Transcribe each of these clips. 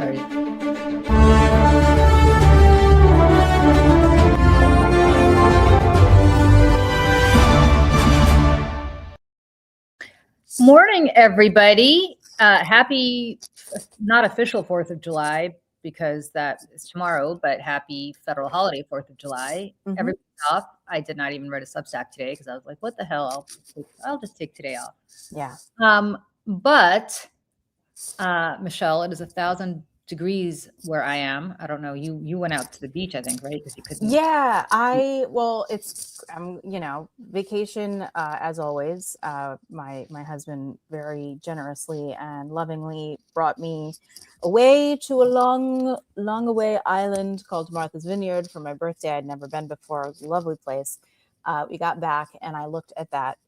Morning, everybody. Happy, not official 4th of July because that is tomorrow, but happy federal holiday, 4th of July. Everybody's off. I did not even write a Substack today because I was like, what the hell? I'll just take today off. Yeah. But Michelle, it is 1,000 degrees where I am. I don't know. You went out to the beach, I think, right? Because you couldn't. Yeah. It's vacation as always. My husband very generously and lovingly brought me away to a long away island called Martha's Vineyard for my birthday. I'd never been before. It was a lovely place. We got back and I looked at that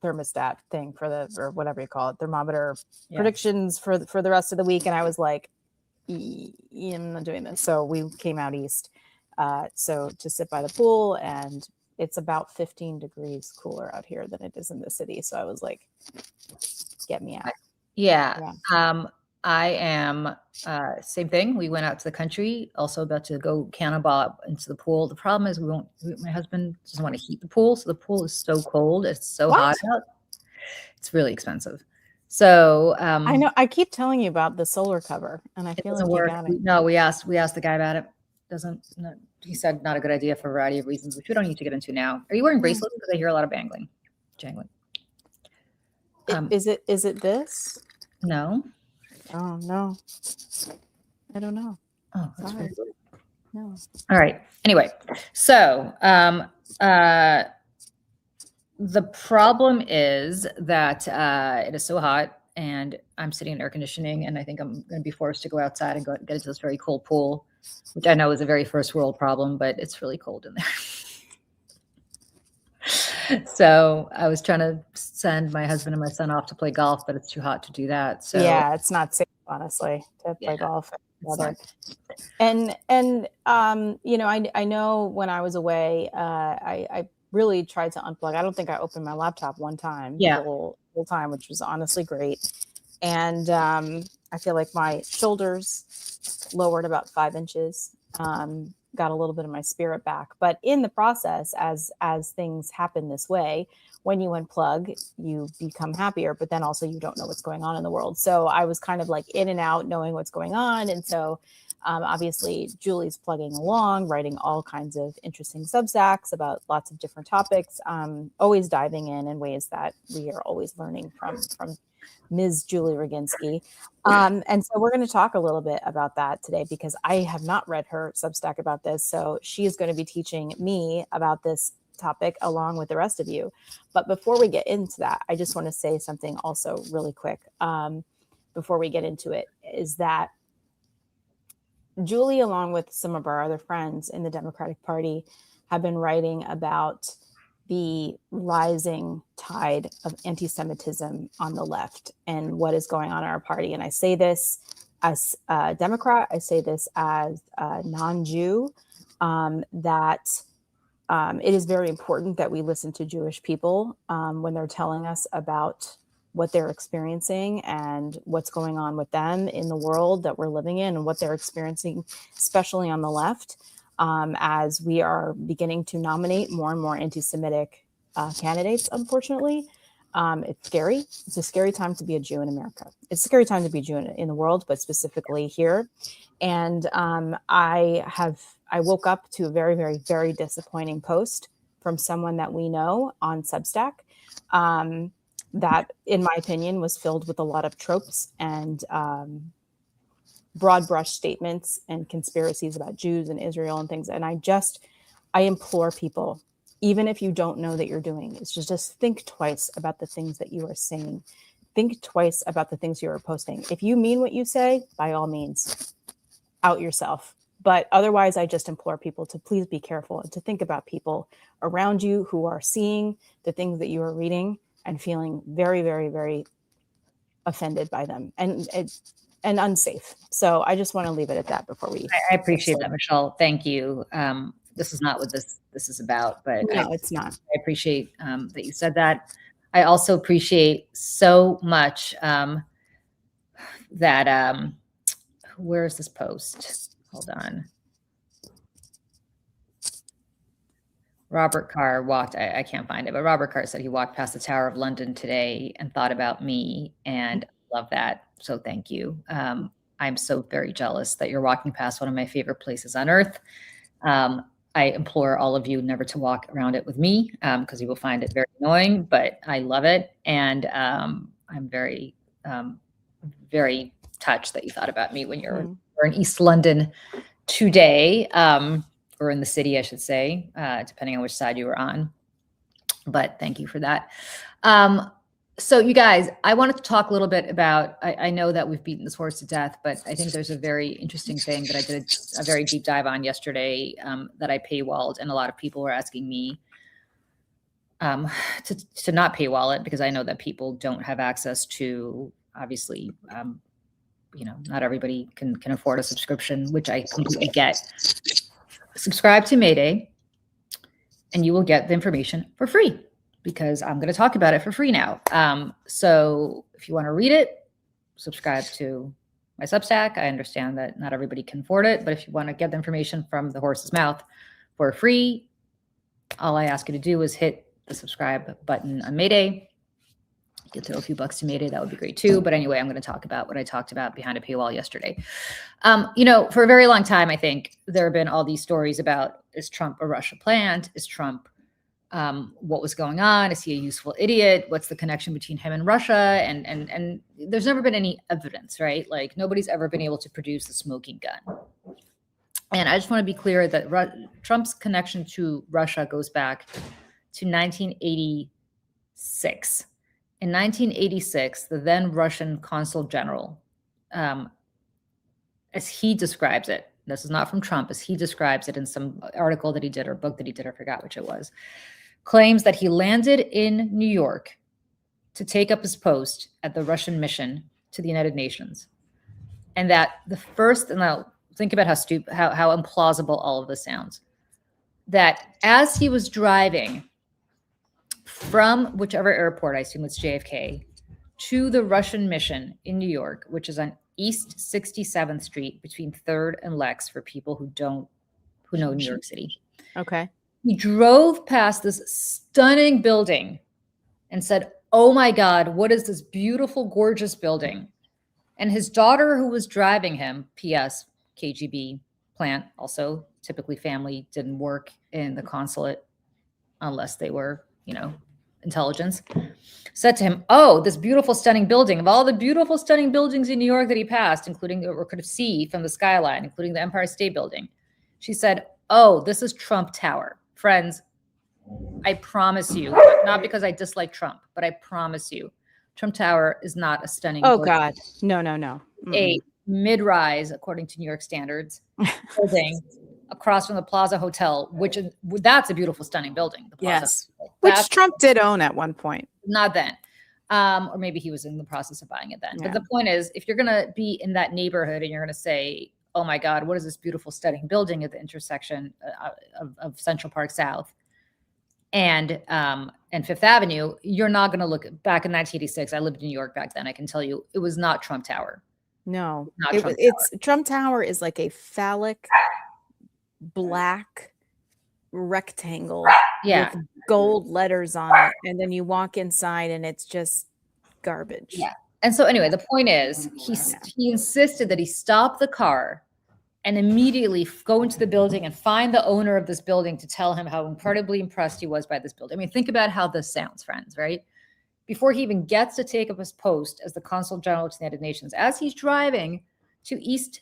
thermostat thing or whatever you call it, thermometer predictions for the rest of the week, and I was like, I'm not doing this. So we came out east so to sit by the pool, and it's about 15 degrees cooler out here than it is in the city. So I was like, get me out. Yeah. I am same thing. We went out to the country, also about to go cannonball into the pool. The problem is my husband doesn't want to heat the pool. So the pool is so cold. It's so hot out. It's really expensive. So I know I keep telling you about the solar cover and I feel like you got it. No, we asked the guy about it. He said not a good idea for a variety of reasons, which we don't need to get into now. Are you wearing bracelets? Because I hear a lot of jangling. Is it this? No. Oh no, I don't know. Oh, that's really good. No. All right. Anyway, so the problem is that it is so hot, and I'm sitting in air conditioning, and I think I'm going to be forced to go outside and get into this very cold pool, which I know is a very first world problem, but it's really cold in there. So I was trying to send my husband and my son off to play golf, but it's too hot to do that. So yeah, it's not safe, honestly, to play golf. And I know when I was away, I really tried to unplug. I don't think I opened my laptop one time, the whole time, which was honestly great. And I feel like my shoulders lowered about 5 inches. Got a little bit of my spirit back, but in the process, as things happen this way, when you unplug, you become happier, but then also you don't know what's going on in the world. So I was kind of like in and out, knowing what's going on. And so obviously Julie's plugging along, writing all kinds of interesting Substacks about lots of different topics, always diving in ways that we are always learning from Ms. Julie Roginski. And so we're going to talk a little bit about that today, because I have not read her Substack about this. So she is going to be teaching me about this topic along with the rest of you. But before we get into that, I just want to say something also really quick before we get into it, is that Julie, along with some of our other friends in the Democratic Party, have been writing about the rising tide of anti-Semitism on the left and what is going on in our party. And I say this as a Democrat, I say this as a non-Jew, that it is very important that we listen to Jewish people when they're telling us about what they're experiencing and what's going on with them in the world that we're living in, and what they're experiencing, especially on the left. As we are beginning to nominate more and more anti-Semitic candidates, unfortunately. It's scary. It's a scary time to be a Jew in America. It's a scary time to be a Jew in the world, but specifically here. And I woke up to a very, very, very disappointing post from someone that we know on Substack that, in my opinion, was filled with a lot of tropes and broad brush statements and conspiracies about Jews and Israel and things. And I implore people, even if you don't know that you're doing this, just think twice about the things that you are saying. Think twice about the things you are posting. If you mean what you say, by all means, out yourself. But otherwise, I just implore people to please be careful and to think about people around you who are seeing the things that you are reading and feeling very, very, very offended by them and unsafe. So I just want to leave it at that before we. I appreciate that, Michelle. Thank you. This is not what this is about, but no, it's not. I appreciate that you said that. I also appreciate so much that where is this post? Hold on. Robert Carr walked, I can't find it, but Robert Carr said he walked past the Tower of London today and thought about me, and I love that. So thank you. I'm so very jealous that you're walking past one of my favorite places on earth. I implore all of you never to walk around it with me because you will find it very annoying, but I love it. And I'm very, very touched that you thought about me when you're in East London today, or in the city, I should say, depending on which side you were on. But thank you for that. So you guys, I wanted to talk a little bit about, I know that we've beaten this horse to death, but I think there's a very interesting thing that I did a very deep dive on yesterday that I paywalled, and a lot of people were asking me to not paywall it because I know that people don't have access to, obviously, not everybody can afford a subscription, which I completely get. Subscribe to Mayday and you will get the information for free because I'm going to talk about it for free now. So if you want to read it, subscribe to my Substack. I understand that not everybody can afford it, but if you want to get the information from the horse's mouth for free, all I ask you to do is hit the subscribe button on Mayday. You could throw a few bucks to Mayday. That would be great too. But anyway, I'm going to talk about what I talked about behind a paywall yesterday. For a very long time, I think there have been all these stories about, is Trump a Russia plant? Is Trump, what was going on? Is he a useful idiot? What's the connection between him and Russia? And there's never been any evidence, right? Like nobody's ever been able to produce the smoking gun. And I just want to be clear that Trump's connection to Russia goes back to 1986. In 1986, the then Russian consul general, as he describes it, this is not from Trump, as he describes it in some article that he did or book that he did, I forgot which it was, claims that he landed in New York to take up his post at the Russian mission to the United Nations. And that the first, and now think about how implausible all of this sounds, that as he was driving from whichever airport, I assume it's JFK, to the Russian mission in New York, which is on East 67th Street between 3rd and Lex for people who know New York City. Okay. He drove past this stunning building and said, "Oh my God, what is this beautiful, gorgeous building?" And his daughter, who was driving him, P.S. KGB plant, also typically family didn't work in the consulate unless they were, intelligence, said to him, "Oh, this beautiful, stunning building, of all the beautiful, stunning buildings in New York that he passed, including or could see from the skyline, including the Empire State Building," she said, "Oh, this is Trump Tower." Friends, I promise you, not because I dislike Trump, but I promise you, Trump Tower is not a stunning Oh, building. God. No. A mid-rise, according to New York standards, building across from the Plaza Hotel, that's a beautiful, stunning building. The Plaza Yes. Which Trump did own at one point. Not then. Or maybe he was in the process of buying it then. Yeah. But the point is, if you're going to be in that neighborhood and you're going to say, "Oh my God, what is this beautiful, stunning building at the intersection of Central Park South and Fifth Avenue," you're not going to look back in 1986. I lived in New York back then. I can tell you it was not Trump Tower. No, Trump Tower is like a phallic black rectangle with gold letters on it, and then you walk inside and it's just garbage. Yeah. And so anyway, the point is he insisted that he stop the car and immediately go into the building and find the owner of this building to tell him how incredibly impressed he was by this building. I mean, think about how this sounds, friends, right? Before he even gets to take up his post as the Consul General to the United Nations, as he's driving to East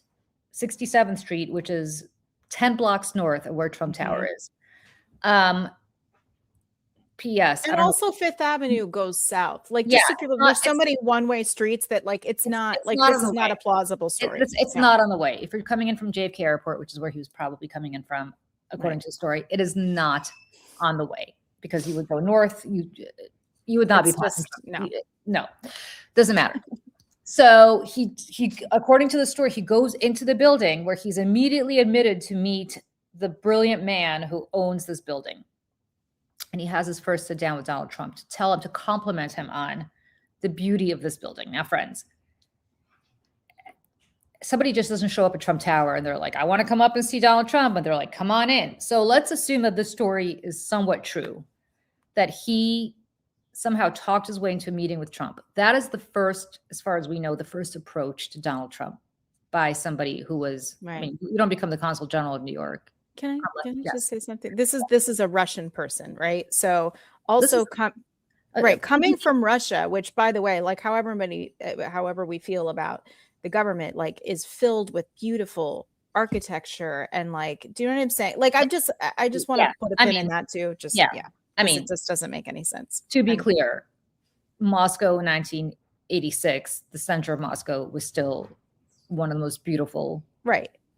67th Street, which is 10 blocks north of where Trump Tower is. P.S. And also Fifth Avenue goes south. Like, just so people, there's so many one-way streets that this is not a plausible story. It's not on the way. If you're coming in from JFK Airport, which is where he was probably coming in from, according to the story, it is not on the way because you would go north. You would not be passing. No, doesn't matter. So he, according to the story, he goes into the building where he's immediately admitted to meet the brilliant man who owns this building. And he has his first sit down with Donald Trump to compliment him on the beauty of this building. Now, friends, somebody just doesn't show up at Trump Tower and they're like, I want to come up and see Donald Trump. And they're like, come on in. So let's assume that this story is somewhat true, that he somehow talked his way into a meeting with Trump. That is the first, as far as we know, the first approach to Donald Trump by somebody who was, right. I mean, you don't become the consul general of New York. Can I just say something? This is a Russian person, right? So also coming from Russia, which, by the way, like however we feel about the government, like is filled with beautiful architecture and like, do you know what I'm saying? Like, I just want to put a pin in that too. Just I mean, it just doesn't make any sense. To be clear, Moscow in 1986, the center of Moscow was still one of the most beautiful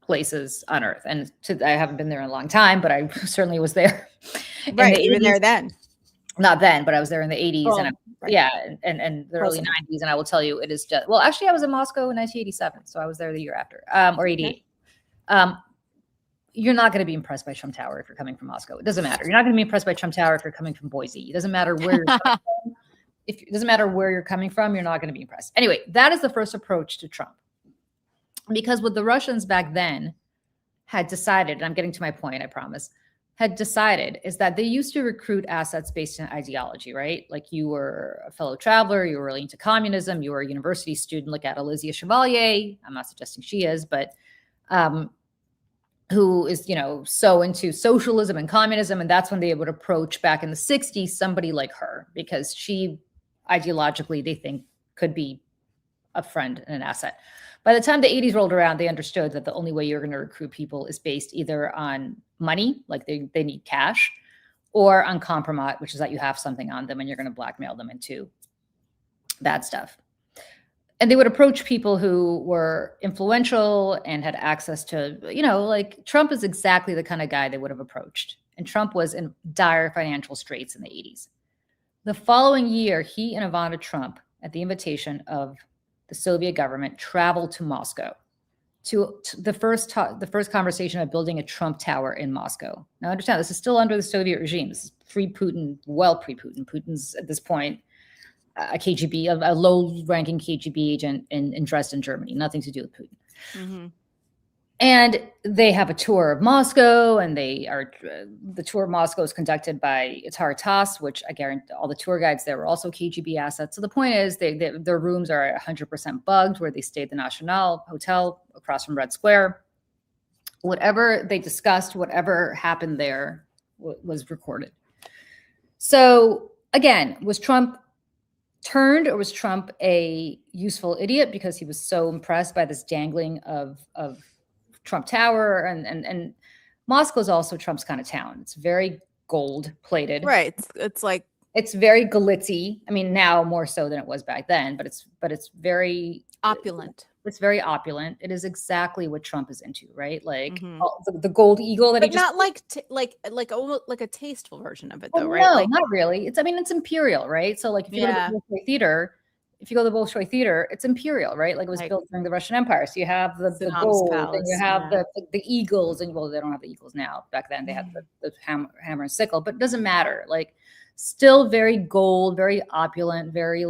places on earth. And I haven't been there in a long time, but I certainly was there. Right, you were there then. Not then, but I was there in the 80s and the early 90s. And I will tell you, it is just, well, actually I was in Moscow in 1987. So I was there the year after, or 88. You're not going to be impressed by Trump Tower if you're coming from Moscow. It doesn't matter. You're not going to be impressed by Trump Tower if you're coming from Boise. It doesn't matter where you're coming from. It doesn't matter where you're coming from, you're not going to be impressed. Anyway, that is the first approach to Trump. Because what the Russians back then had decided, and I'm getting to my point, I promise, had decided is that they used to recruit assets based on ideology, right? Like you were a fellow traveler, you were really into communism, you were a university student, look at Alizia Chevalier. I'm not suggesting she is, but who is, so into socialism and communism. And that's when they would approach back in the 60s, somebody like her, because she ideologically, they think could be a friend and an asset. By the time the 80s rolled around, they understood that the only way you're going to recruit people is based either on money, like they need cash, or on compromise, which is that you have something on them and you're going to blackmail them into bad stuff. And they would approach people who were influential and had access to, like Trump is exactly the kind of guy they would have approached. And Trump was in dire financial straits in the 80s. The following year, he and Ivana Trump, at the invitation of the Soviet government, traveled to Moscow to the first conversation of building a Trump Tower in Moscow. Now, understand, this is still under the Soviet regime. This is pre-Putin, well pre-Putin. Putin's at this point a KGB, a low-ranking KGB agent in Dresden, Germany. Nothing to do with Putin. Mm-hmm. And they have a tour of Moscow, and the tour of Moscow is conducted by Itar Tass, which I guarantee all the tour guides there were also KGB assets. So the point is their rooms are 100% bugged where they stayed at the National Hotel across from Red Square. Whatever they discussed, whatever happened there was recorded. So again, was Trump turned, or was Trump a useful idiot because he was so impressed by this dangling of Trump Tower? And Moscow is also Trump's kind of town. It's very gold plated. Right. It's very glitzy. I mean, now more so than it was back then, but it's very opulent. It's very opulent. It is exactly what Trump is into, right? Like the gold eagle that but he just not like almost like a tasteful version of it though, right? No, like, not really. It's imperial, right? So like if you go to the Bolshoi Theater, it's imperial, right? Like it was built during the Russian Empire. So you have the gold, and you have the eagles, and well, they don't have the eagles now. Back then they had the hammer and sickle, but it doesn't matter. Like still very gold, very opulent, very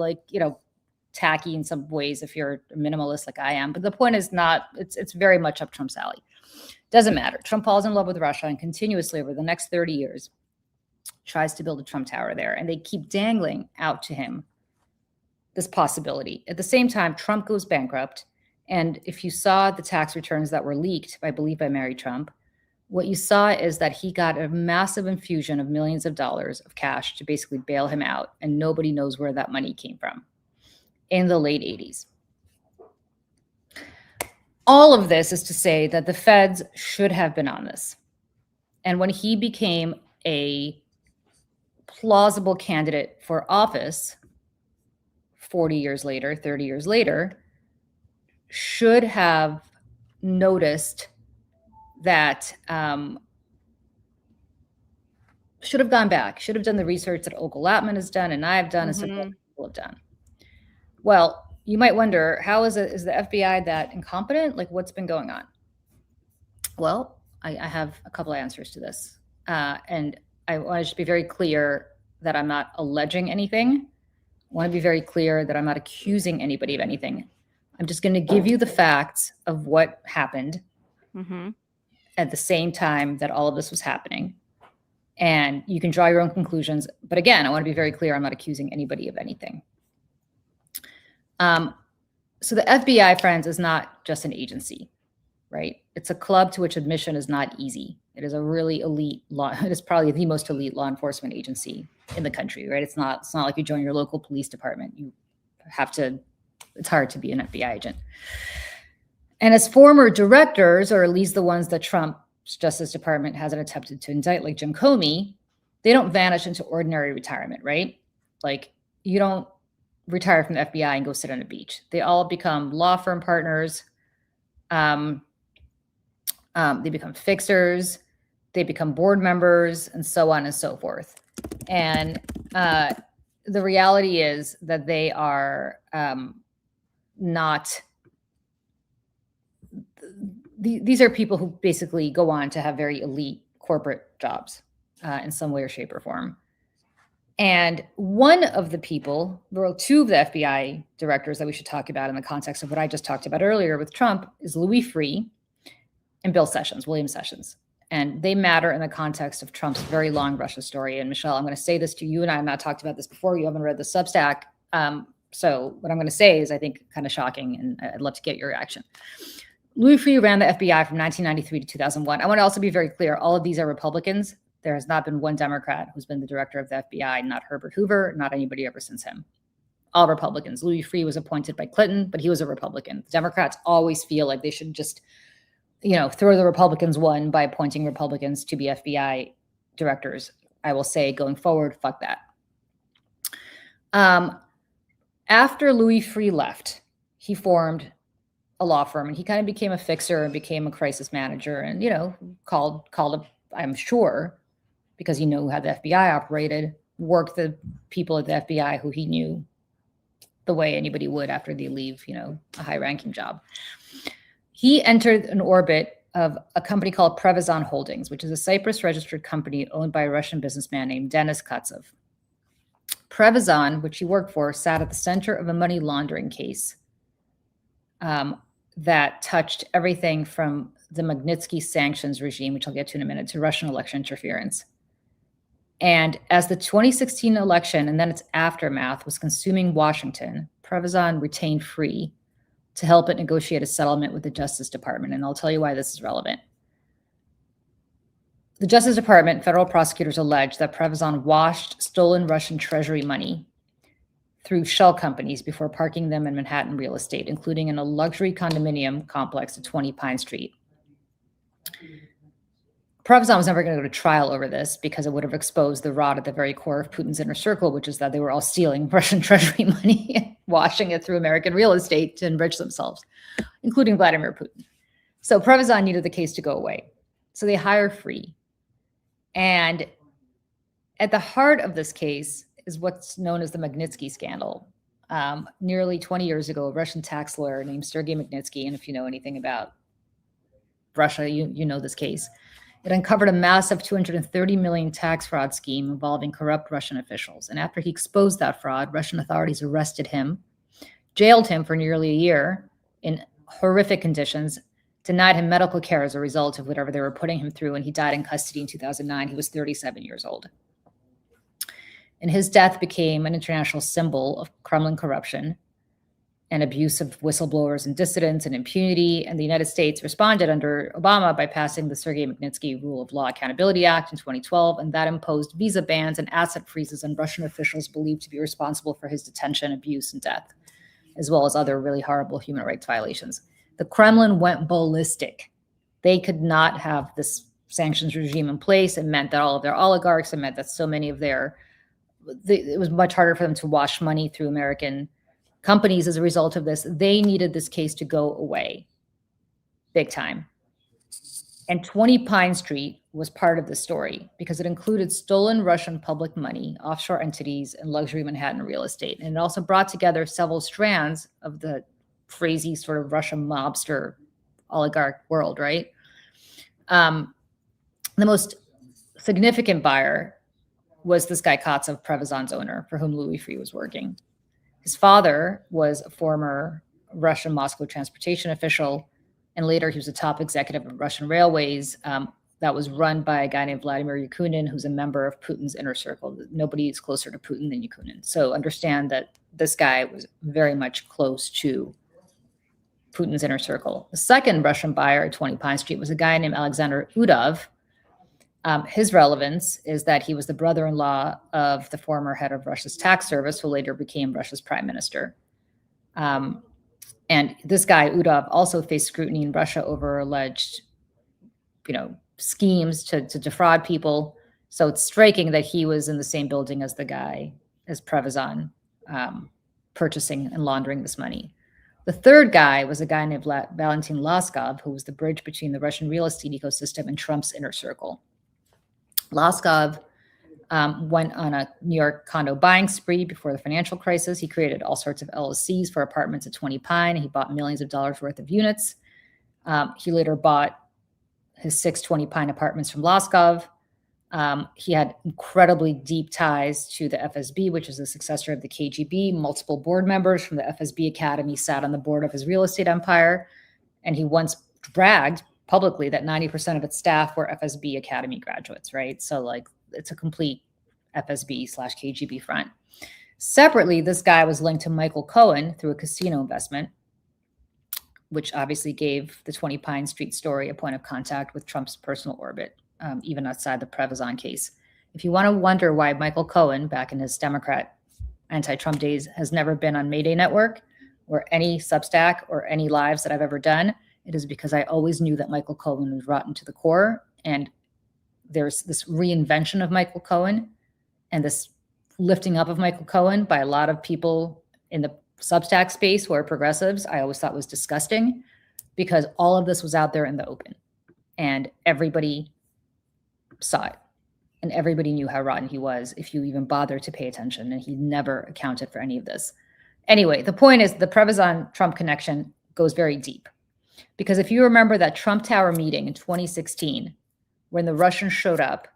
tacky in some ways if you're a minimalist like I am. But the point is it's very much up Trump's alley. Doesn't matter. Trump falls in love with Russia and continuously over the next 30 years tries to build a Trump Tower there. And they keep dangling out to him this possibility. At the same time, Trump goes bankrupt. And if you saw the tax returns that were leaked, I believe by Mary Trump, what you saw is that he got a massive infusion of millions of dollars of cash to basically bail him out. And nobody knows where that money came from in the late 80s. All of this is to say that the feds should have been on this. And when he became a plausible candidate for office 40 years later, 30 years later, should have noticed that, should have gone back, should have done the research that Olga Latman has done and I have done and some other people have done. Well, you might wonder, how is the FBI that incompetent? Like, what's been going on? Well, I have a couple of answers to this. And I want to just be very clear that I'm not alleging anything. I want to be very clear that I'm not accusing anybody of anything. I'm just going to give you the facts of what happened Mm-hmm. at the same time that all of this was happening. And you can draw your own conclusions. But again, I want to be very clear. I'm not accusing anybody of anything. So the FBI, friends, is not just an agency, right? It's a club to which admission is not easy. It is a really elite law. It is probably the most elite law enforcement agency in the country, right? It's not like you join your local police department. You have to, it's hard to be an FBI agent. And as former directors, or at least the ones that Trump's Justice Department hasn't attempted to indict, like Jim Comey, they don't vanish into ordinary retirement, right? Like, you don't retire from the FBI and go sit on a beach. They all become law firm partners. They become fixers. They become board members, and so on and so forth. And the reality is that they are not. These are people who basically go on to have very elite corporate jobs in some way or shape or form. And one of the people, well, two of the FBI directors that we should talk about in the context of what I just talked about earlier with Trump is Louis Freeh and William Sessions. And they matter in the context of Trump's very long Russia story. And Michelle, I'm going to say this to you, and I have not talked about this before. You haven't read the Substack. So what I'm going to say is, I think, kind of shocking, and I'd love to get your reaction. Louis Freeh ran the FBI from 1993 to 2001. I want to also be very clear. All of these are Republicans. There has not been one Democrat who's been the director of the FBI, not Herbert Hoover, not anybody ever since him. All Republicans. Louis Freeh was appointed by Clinton, but he was a Republican. Democrats always feel like they should just, throw the Republicans one by appointing Republicans to be FBI directors. I will say, going forward, fuck that. After Louis Freeh left, he formed a law firm, and he kind of became a fixer and became a crisis manager, and called up, I'm sure, because he knew how the FBI operated, worked the people at the FBI who he knew the way anybody would after they leave, a high-ranking job. He entered an orbit of a company called Prevazon Holdings, which is a Cyprus-registered company owned by a Russian businessman named Denis Katsov. Prevazon, which he worked for, sat at the center of a money laundering case that touched everything from the Magnitsky sanctions regime, which I'll get to in a minute, to Russian election interference. And as the 2016 election and then its aftermath was consuming Washington, Prevazon retained Freeh to help it negotiate a settlement with the Justice Department. And I'll tell you why this is relevant. The Justice Department, federal prosecutors allege that Prevazon washed stolen Russian treasury money through shell companies before parking them in Manhattan real estate, including in a luxury condominium complex at 20 Pine Street. Prevazon was never going to go to trial over this because it would have exposed the rot at the very core of Putin's inner circle, which is that they were all stealing Russian treasury money and washing it through American real estate to enrich themselves, including Vladimir Putin. So Prevazon needed the case to go away. So they hire Freeh. And at the heart of this case is what's known as the Magnitsky scandal. Nearly 20 years ago, a Russian tax lawyer named Sergei Magnitsky, and if you know anything about Russia, you know this case. It uncovered a massive 230 million tax fraud scheme involving corrupt Russian officials. And after he exposed that fraud, Russian authorities arrested him, jailed him for nearly a year in horrific conditions, denied him medical care as a result of whatever they were putting him through, and he died in custody in 2009. He was 37 years old. And his death became an international symbol of Kremlin corruption and abuse of whistleblowers and dissidents and impunity. And the United States responded under Obama by passing the Sergei Magnitsky Rule of Law Accountability Act in 2012, and that imposed visa bans and asset freezes on Russian officials believed to be responsible for his detention, abuse, and death, as well as other really horrible human rights violations. The Kremlin went ballistic. They could not have this sanctions regime in place. It meant that all of their oligarchs, it meant that so many of it was much harder for them to wash money through American companies as a result of this. They needed this case to go away big time. And 20 Pine Street was part of the story because it included stolen Russian public money, offshore entities, and luxury Manhattan real estate. And it also brought together several strands of the crazy sort of Russian mobster oligarch world, right? The most significant buyer was this guy Katsov, Prevazon's owner, for whom Louis Freeh was working. His father was a former Russian Moscow transportation official, and later he was a top executive of Russian Railways. That was run by a guy named Vladimir Yakunin, who's a member of Putin's inner circle. Nobody is closer to Putin than Yakunin. So understand that this guy was very much close to Putin's inner circle. The second Russian buyer at 20 Pine Street was a guy named Alexander Udov. His relevance is that he was the brother-in-law of the former head of Russia's tax service, who later became Russia's prime minister. And this guy, Udov, also faced scrutiny in Russia over alleged, schemes to defraud people. So it's striking that he was in the same building as the guy, as Prevazon, purchasing and laundering this money. The third guy was a guy named Valentin Laskov, who was the bridge between the Russian real estate ecosystem and Trump's inner circle. Laskov went on a New York condo buying spree before the financial crisis. He created all sorts of LLCs for apartments at 20 Pine. He bought millions of dollars worth of units. He later bought his 620 Pine apartments from Laskov. He had incredibly deep ties to the FSB, which is the successor of the KGB. Multiple board members from the FSB Academy sat on the board of his real estate empire. And he once bragged publicly that 90% of its staff were FSB Academy graduates, right? So it's a complete FSB/KGB front. Separately, this guy was linked to Michael Cohen through a casino investment, which obviously gave the 20 Pine Street story a point of contact with Trump's personal orbit, even outside the Prevazon case. If you want to wonder why Michael Cohen, back in his Democrat anti-Trump days, has never been on Mayday Network or any Substack or any lives that I've ever done, it is because I always knew that Michael Cohen was rotten to the core. And there's this reinvention of Michael Cohen and this lifting up of Michael Cohen by a lot of people in the Substack space who are progressives, I always thought was disgusting, because all of this was out there in the open and everybody saw it and everybody knew how rotten he was if you even bothered to pay attention, and he never accounted for any of this. Anyway, the point is the Prevazon-Trump connection goes very deep, because if you remember that Trump Tower meeting in 2016, when the Russians showed up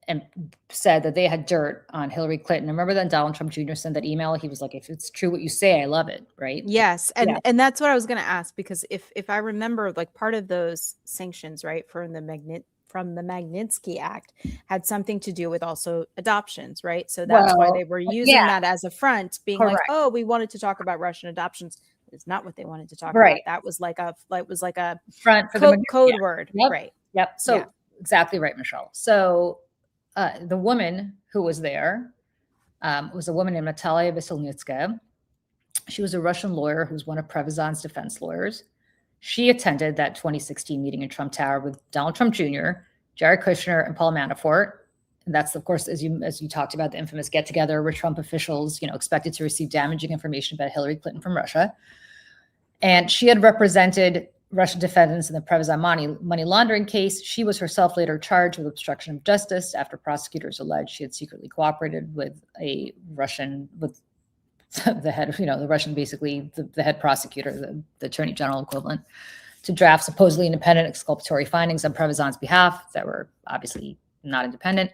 and said that they had dirt on Hillary Clinton. Remember that Donald Trump Jr. sent that email? He was like, if it's true what you say, I love it, right? Yes. And that's what I was going to ask, because if I remember, part of those sanctions, right, from the Magnitsky Act had something to do with also adoptions, right? So that's why they were using that as a front, being like, oh, we wanted to talk about Russian adoptions. It's not what they wanted to talk about. That was like a front for the code word. Yep. Right. Yep. So exactly right, Michelle. So the woman who was there was a woman named Natalia Veselnitskaya. She was a Russian lawyer who was one of Prevazon's defense lawyers. She attended that 2016 meeting in Trump Tower with Donald Trump Jr., Jared Kushner, and Paul Manafort. And that's, of course, as you talked about, the infamous get-together where Trump officials, expected to receive damaging information about Hillary Clinton from Russia. And she had represented Russian defendants in the Prevazon money laundering case. She was herself later charged with obstruction of justice after prosecutors alleged she had secretly cooperated with the head of, the Russian, basically the head prosecutor, the attorney general equivalent, to draft supposedly independent exculpatory findings on Prevazon's behalf that were obviously not independent.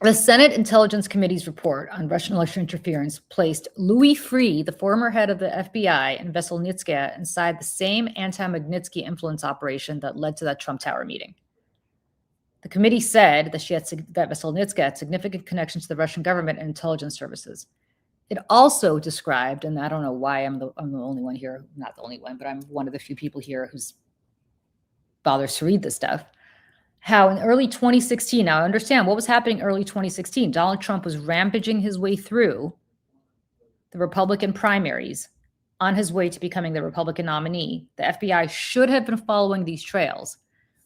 The Senate Intelligence Committee's report on Russian election interference placed Louis Freeh, the former head of the FBI, and Veselnitskaya inside the same anti-Magnitsky influence operation that led to that Trump Tower meeting. The committee said that that Veselnitskaya had significant connections to the Russian government and intelligence services. It also described, and I don't know why I'm the only one here, not the only one, but I'm one of the few people here who's bothers to read this stuff, how in early 2016, now I understand what was happening early 2016. Donald Trump was rampaging his way through the Republican primaries on his way to becoming the Republican nominee. The FBI should have been following these trails.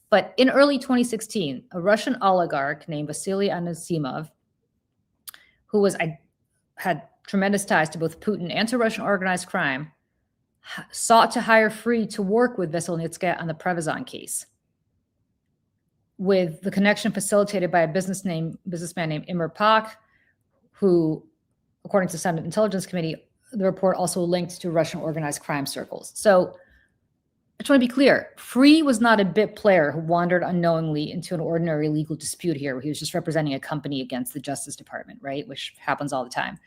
But in early 2016, a Russian oligarch named Vasily Anisimov, who had tremendous ties to both Putin and to Russian organized crime, sought to hire Freeh to work with Veselnitskaya on the Prevazon case, with the connection facilitated by a businessman named Imre Pak, who, according to the Senate Intelligence Committee, the report also linked to Russian organized crime circles. So I just want to be clear. Freeh was not a bit player who wandered unknowingly into an ordinary legal dispute here, where he was just representing a company against the Justice Department, right? Which happens all the time.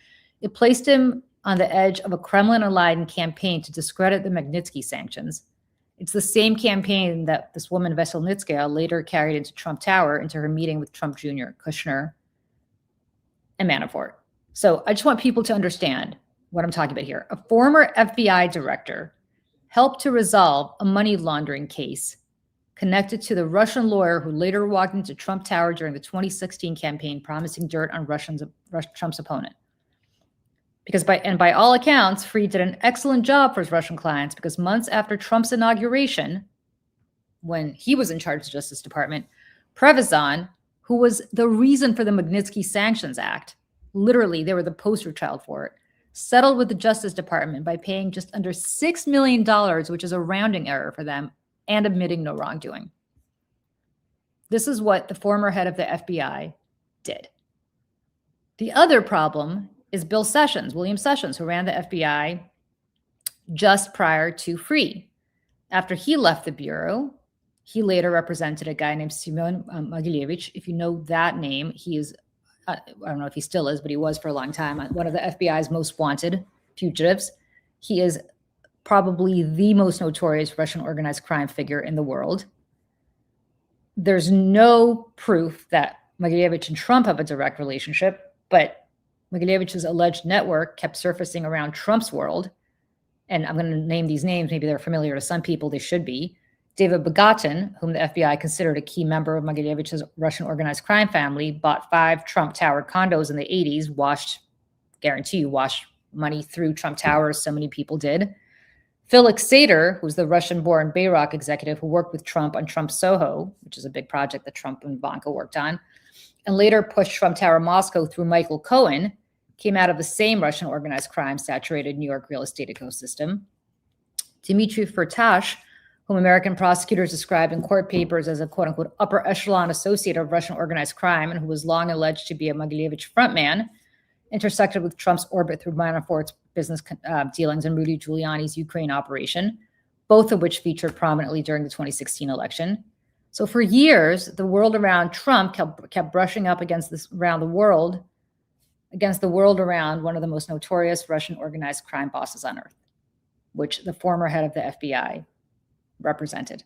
It placed him on the edge of a Kremlin-aligned campaign to discredit the Magnitsky sanctions. It's the same campaign that this woman, Veselnitskaya, later carried into Trump Tower, into her meeting with Trump Jr., Kushner, and Manafort. So I just want people to understand what I'm talking about here. A former FBI director helped to resolve a money laundering case connected to the Russian lawyer who later walked into Trump Tower during the 2016 campaign promising dirt on Trump's opponent. Because by all accounts, Freed did an excellent job for his Russian clients, because months after Trump's inauguration, when he was in charge of the Justice Department, Prevazon, who was the reason for the Magnitsky Sanctions Act, literally, they were the poster child for it, settled with the Justice Department by paying just under $6 million, which is a rounding error for them, and admitting no wrongdoing. This is what the former head of the FBI did. The other problem is William Sessions, who ran the FBI just prior to Freed. After he left the Bureau, he later represented a guy named Semyon Mogilevich. If you know that name, he is, I don't know if he still is, but he was for a long time, one of the FBI's most wanted fugitives. He is probably the most notorious Russian organized crime figure in the world. There's no proof that Mogilevich and Trump have a direct relationship, but Mogilevich's alleged network kept surfacing around Trump's world. And I'm going to name these names. Maybe they're familiar to some people. They should be. David Bogatin, whom the FBI considered a key member of Mogilevich's Russian organized crime family, bought 5 Trump Tower condos in the 80s, washed money through Trump Towers. So many people did. Felix Sater, who's the Russian-born Bayrock executive who worked with Trump on Trump Soho, which is a big project that Trump and Ivanka worked on, and later pushed Trump Tower Moscow through Michael Cohen, came out of the same Russian organized crime-saturated New York real estate ecosystem. Dmitry Firtash, whom American prosecutors described in court papers as a quote-unquote upper echelon associate of Russian organized crime, and who was long alleged to be a Mogilevich frontman, intersected with Trump's orbit through Manafort's business dealings and Rudy Giuliani's Ukraine operation, both of which featured prominently during the 2016 election. So for years, the world around Trump kept brushing up against the world around one of the most notorious Russian organized crime bosses on earth, which the former head of the FBI represented.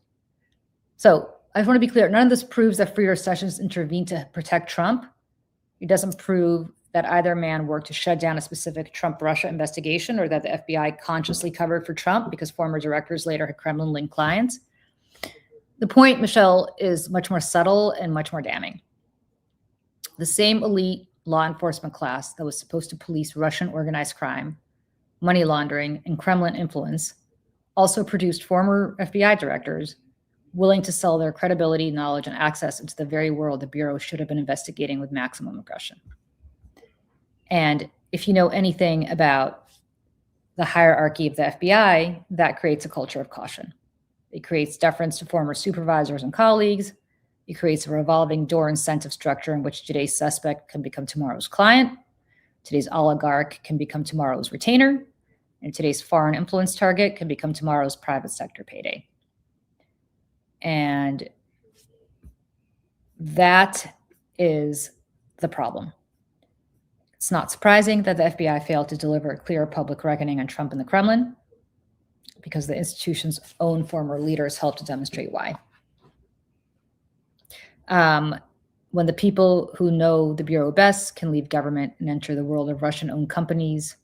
So I just want to be clear, none of this proves that Freed or Sessions intervened to protect Trump. It doesn't prove that either man worked to shut down a specific Trump-Russia investigation, or that the FBI consciously covered for Trump because former directors later had Kremlin-linked clients. The point, Michelle, is much more subtle and much more damning. The same elite law enforcement class that was supposed to police Russian organized crime, money laundering, and Kremlin influence also produced former FBI directors willing to sell their credibility, knowledge, and access into the very world the Bureau should have been investigating with maximum aggression. And if you know anything about the hierarchy of the FBI, that creates a culture of caution. It creates deference to former supervisors and colleagues. It creates a revolving door incentive structure in which today's suspect can become tomorrow's client, today's oligarch can become tomorrow's retainer, and today's foreign influence target can become tomorrow's private sector payday. And that is the problem. It's not surprising that the FBI failed to deliver a clear public reckoning on Trump and the Kremlin, because the institution's own former leaders helped to demonstrate why. When the people who know the Bureau best can leave government and enter the world of Russian-owned companies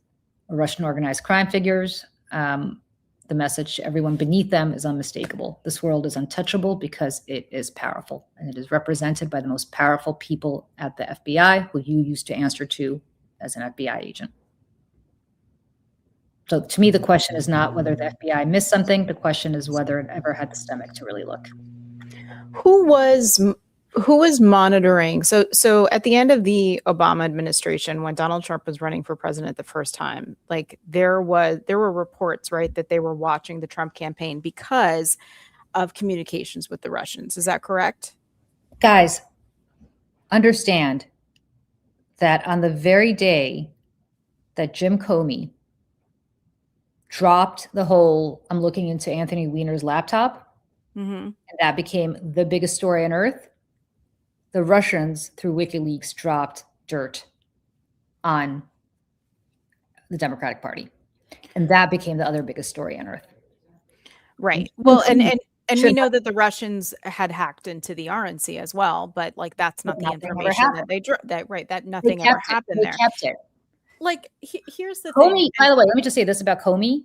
or Russian organized crime figures, the message to everyone beneath them is unmistakable. This world is untouchable because it is powerful, and it is represented by the most powerful people at the FBI, who you used to answer to as an FBI agent. So to me, the question is not whether the FBI missed something. The question is whether it ever had the stomach to really look. Who was monitoring? So at the end of the Obama administration, when Donald Trump was running for president the first time, like there were reports, right, that they were watching the Trump campaign because of communications with the Russians. Is that correct? Guys, understand that on the very day that Jim Comey dropped the whole "I'm looking into Anthony Weiner's laptop," and that became the biggest story on earth, the Russians, through WikiLeaks, dropped dirt on the Democratic Party. And that became the other biggest story on earth. Right. Well, and we know that the Russians had hacked into the RNC as well, but like that's not the information that that nothing ever happened there. They kept it. Like here's the Comey, thing. by the way, let me just say this about Comey.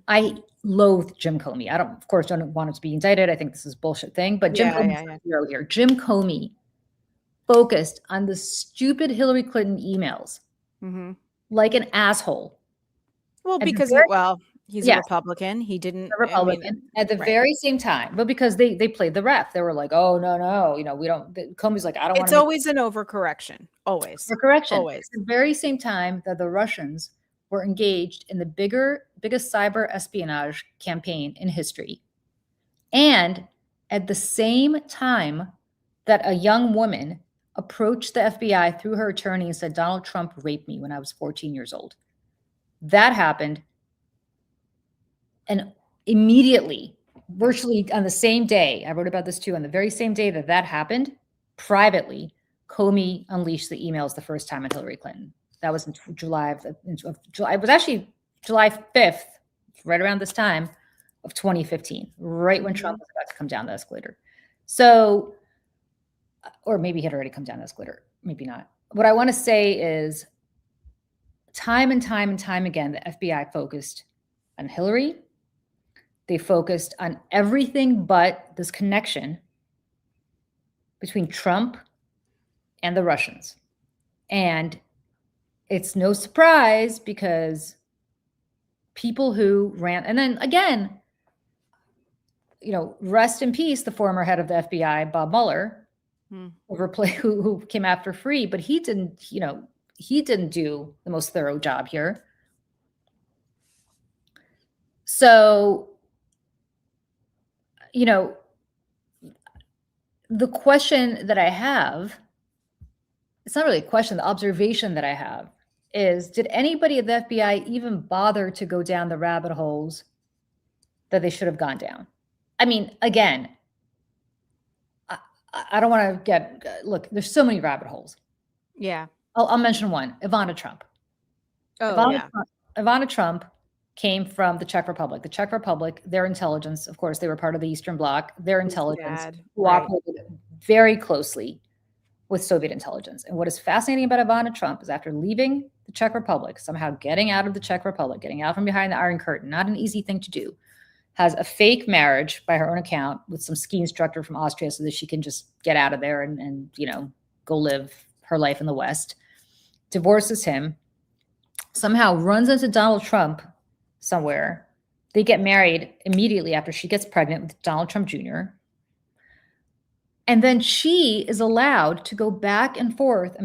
I loathe Jim Comey. I don't, of course, don't want him to be indicted. I think this is a bullshit thing. But Jim Comey's the hero here. Jim Comey focused on the stupid Hillary Clinton emails like an asshole. Well, because he's a Republican. He didn't a Republican at the very same time, but because they played the ref, they were like, "Oh no, we don't." Comey's like, "I don't want." It's always an overcorrection. Always overcorrection. Always. At the very same time that the Russians were engaged in the biggest cyber espionage campaign in history, and at the same time that a young woman approached the FBI through her attorney and said, "Donald Trump raped me when I was 14 years old." That happened. And immediately, virtually on the same day, I wrote about this too, on the very same day that happened, privately, Comey unleashed the emails the first time at Hillary Clinton. That was in July. It was actually July 5th, right around this time of 2015, right when Trump was about to come down the escalator. So, or maybe he had already come down the escalator, maybe not. What I want to say is time and time and time again, the FBI focused on Hillary. They focused on everything but this connection between Trump and the Russians. And it's no surprise because people who ran, and then again, rest in peace, the former head of the FBI, Bob Mueller, who came after free, but he didn't do the most thorough job here. So, the question that I have, it's not really a question, the observation that I have is, did anybody at the FBI even bother to go down the rabbit holes that they should have gone down? I mean, again, I don't want to look, there's so many rabbit holes. Yeah. I'll mention one, Ivana Trump. Ivana Trump came from the Czech Republic. The Czech Republic, their intelligence, of course, they were part of the Eastern Bloc. Their intelligence cooperated very closely with Soviet intelligence. And what is fascinating about Ivana Trump is after leaving the Czech Republic, somehow getting out of the Czech Republic, getting out from behind the Iron Curtain, not an easy thing to do, has a fake marriage by her own account with some ski instructor from Austria so that she can just get out of there and go live her life in the West, divorces him, somehow runs into Donald Trump somewhere. They get married immediately after she gets pregnant with Donald Trump Jr. And then she is allowed to go back and forth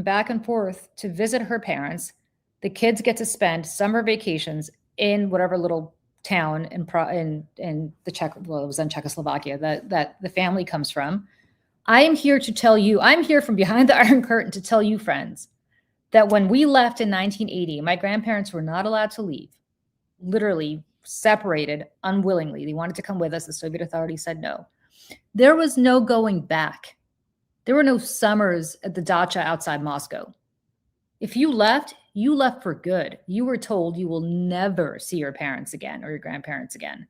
to visit her parents. The kids get to spend summer vacations in whatever little town in the Czech, well, it was in Czechoslovakia that the family comes from. I am here to tell you, I'm here from behind the Iron Curtain to tell you, friends, that when we left in 1980, my grandparents were not allowed to leave, literally separated unwillingly. They wanted to come with us. The Soviet authorities said no. There was no going back. There were no summers at the dacha outside Moscow. If you left for good. You were told you will never see your parents again or your grandparents again.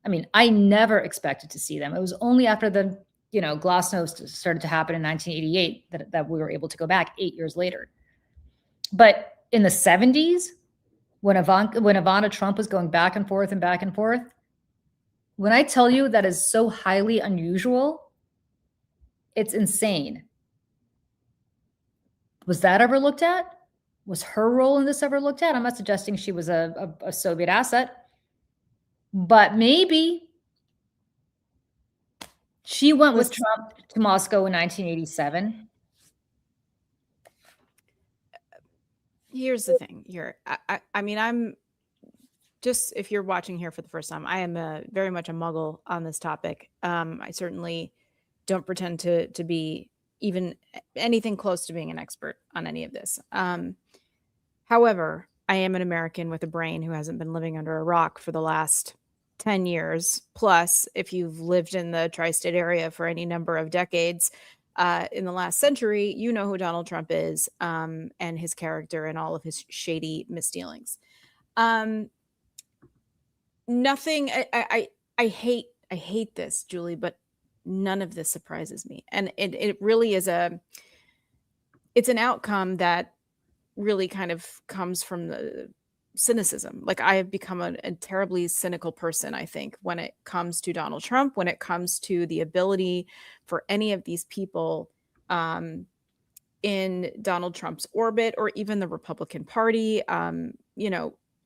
I mean, I never expected to see them. It was only after the, glasnost started to happen in 1988 that we were able to go back 8 years later. But in the 70s, when Ivana Trump was going back and forth, when I tell you that is so highly unusual, it's insane. Was that ever looked at? Was her role in this ever looked at? I'm not suggesting she was a Soviet asset, but maybe she went with Trump to Moscow in 1987. Here's the thing here. I mean, I'm just, if you're watching here for the first time, I am very much a muggle on this topic. I certainly don't pretend to be even anything close to being an expert on any of this. However, I am an American with a brain who hasn't been living under a rock for the last 10 years. Plus, if you've lived in the tri-state area for any number of decades, in the last century, you know who Donald Trump is, and his character and all of his shady misdealings. Nothing. I hate this, Julie, but none of this surprises me, and it really is it's an outcome that really kind of comes from the cynicism. Like, I have become a terribly cynical person, I think, when it comes to Donald Trump, when it comes to the ability for any of these people in Donald Trump's orbit, or even the Republican Party,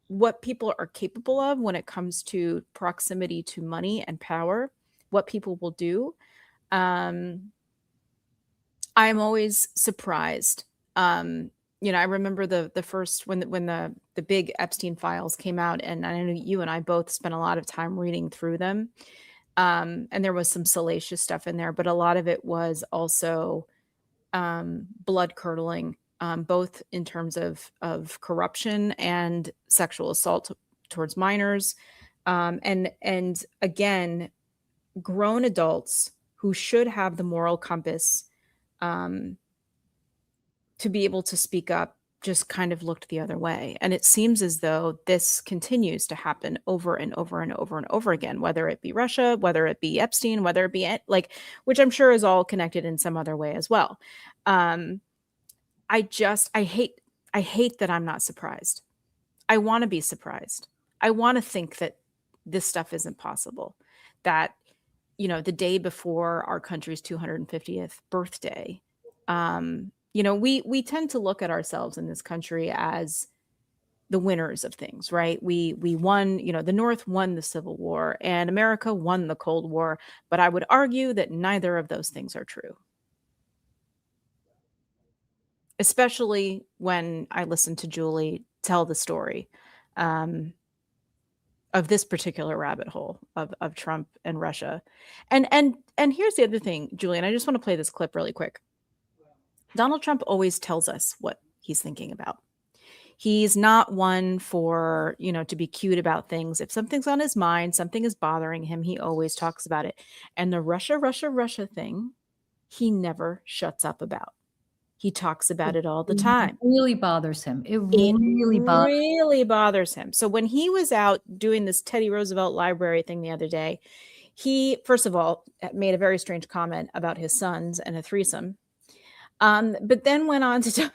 what people are capable of when it comes to proximity to money and power, what people will do. I'm always surprised. I remember the first when the big Epstein files came out, and I know you and I both spent a lot of time reading through them. And there was some salacious stuff in there, but a lot of it was also blood curdling, both in terms of corruption and sexual assault towards minors. And again, grown adults who should have the moral compass to be able to speak up just kind of looked the other way. And it seems as though this continues to happen over and over and over and over again, whether it be Russia, whether it be Epstein, whether it be which I'm sure is all connected in some other way as well. I hate that I'm not surprised. I want to be surprised. I want to think that this stuff isn't possible, that, the day before our country's 250th birthday, we tend to look at ourselves in this country as the winners of things, right? We won, the North won the Civil War and America won the Cold War, but I would argue that neither of those things are true. Especially when I listen to Julie tell the story of this particular rabbit hole of Trump and Russia. And here's the other thing, Julie, and I just want to play this clip really quick. Donald Trump always tells us what he's thinking about. He's not one for, to be cute about things. If something's on his mind, something is bothering him, he always talks about it. And the Russia thing, he never shuts up about. He talks about it all the time. It really bothers him. It really bothers him. So when he was out doing this Teddy Roosevelt Library thing the other day, he, first of all, made a very strange comment about his sons and a threesome. But then went on to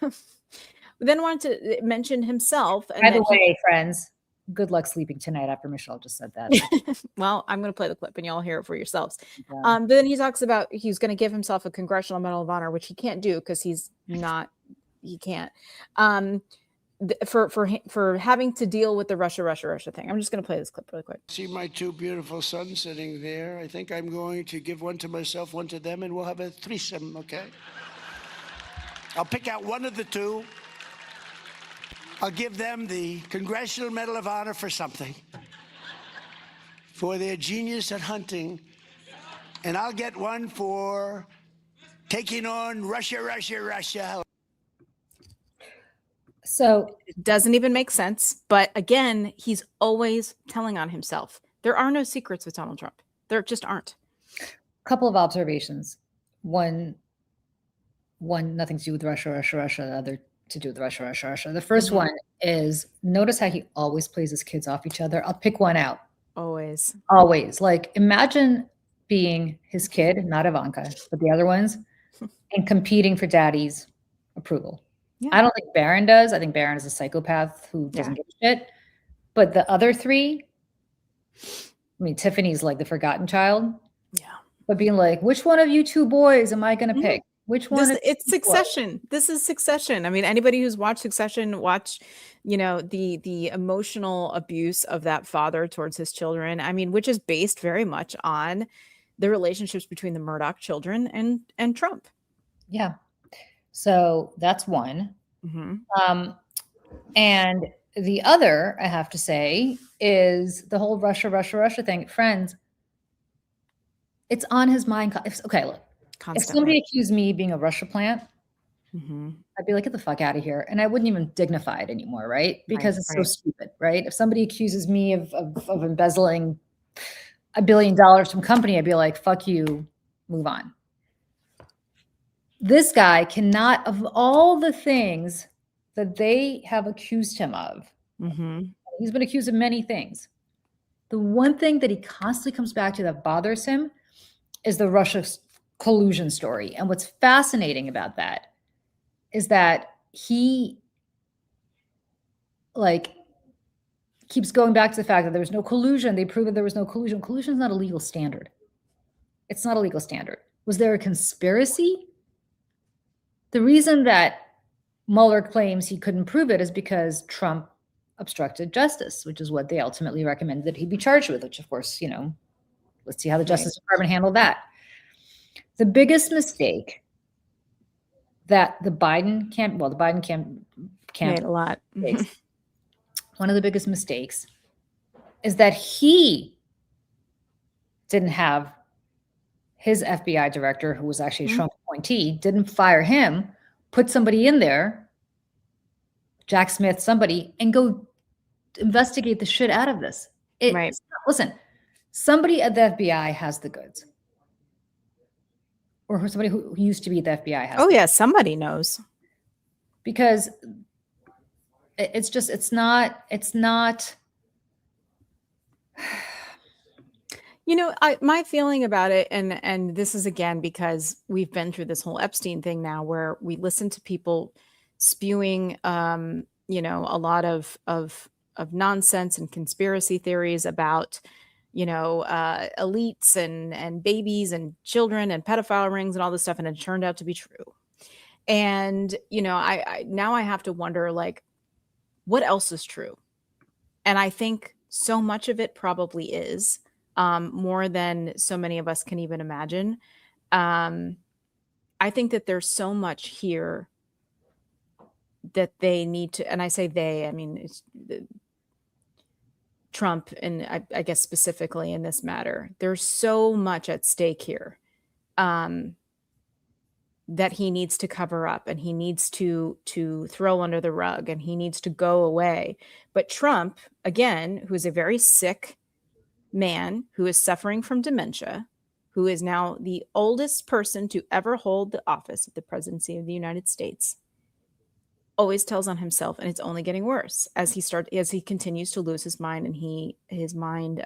wanted to mention himself. And by the way, friends, good luck sleeping tonight after Michelle just said that. Well, I'm going to play the clip and y'all hear it for yourselves. But then he talks about he's going to give himself a Congressional Medal of Honor, which he can't do because he can't. For having to deal with the Russia thing. I'm just going to play this clip really quick. See my two beautiful sons sitting there. I think I'm going to give one to myself, one to them, and we'll have a threesome, okay? I'll pick out one of the two. I'll give them the Congressional Medal of Honor for something, for their genius at hunting. And I'll get one for taking on Russia. So it doesn't even make sense. But again, he's always telling on himself. There are no secrets with Donald Trump. There just aren't. A couple of observations. One, nothing to do with Russia. The other to do with Russia. The first one is, notice how he always plays his kids off each other. I'll pick one out. Always. Like, imagine being his kid, not Ivanka, but the other ones, and competing for daddy's approval. Yeah. I don't think Barron does. I think Barron is a psychopath who doesn't give a shit. But the other three, Tiffany's like the forgotten child. Yeah. But being like, which one of you two boys am I going to pick? Which one? It's Succession. This is Succession. I mean, anybody who's watched Succession, the emotional abuse of that father towards his children. I mean, which is based very much on the relationships between the Murdoch children and Trump. Yeah. So that's one. Mm-hmm. And the other, I have to say, is the whole Russia thing. Friends, it's on his mind. Okay, look. Constantly. If somebody accused me of being a Russia plant, I'd be like, get the fuck out of here. And I wouldn't even dignify it anymore, right? Because it's so stupid, right? If somebody accuses me of embezzling $1 billion from company, I'd be like, fuck you, move on. This guy cannot, of all the things that they have accused him of, he's been accused of many things. The one thing that he constantly comes back to that bothers him is the Russia collusion story. And what's fascinating about that is that he keeps going back to the fact that there was no collusion. They proved that there was no collusion. Collusion is not a legal standard. It's not a legal standard. Was there a conspiracy? The reason that Mueller claims he couldn't prove it is because Trump obstructed justice, which is what they ultimately recommended that he be charged with, which of course, let's see how the Justice Department handled that. The biggest mistake that the Biden camp made a lot. One of the biggest mistakes is that he didn't have his FBI director, who was actually a Trump appointee, didn't fire him, put somebody in there, Jack Smith, somebody, and go investigate the shit out of this. Listen, somebody at the FBI has the goods. Or somebody who used to be at the FBI has. Oh, yeah, somebody knows. Because it's not. My feeling about it, and this is again because we've been through this whole Epstein thing now, where we listen to people spewing, a lot of nonsense and conspiracy theories about, elites and babies and children and pedophile rings and all this stuff, and it turned out to be true. And I now I have to wonder, what else is true? And I think so much of it probably is. More than so many of us can even imagine. I think that there's so much here that they need to, and I say they, I mean, it's Trump, and I guess specifically in this matter, there's so much at stake here that he needs to cover up, and he needs to throw under the rug, and he needs to go away. But Trump, again, who is a very sick man who is suffering from dementia, who is now the oldest person to ever hold the office of the presidency of the United States, always tells on himself, and it's only getting worse as he continues to lose his mind, and his mind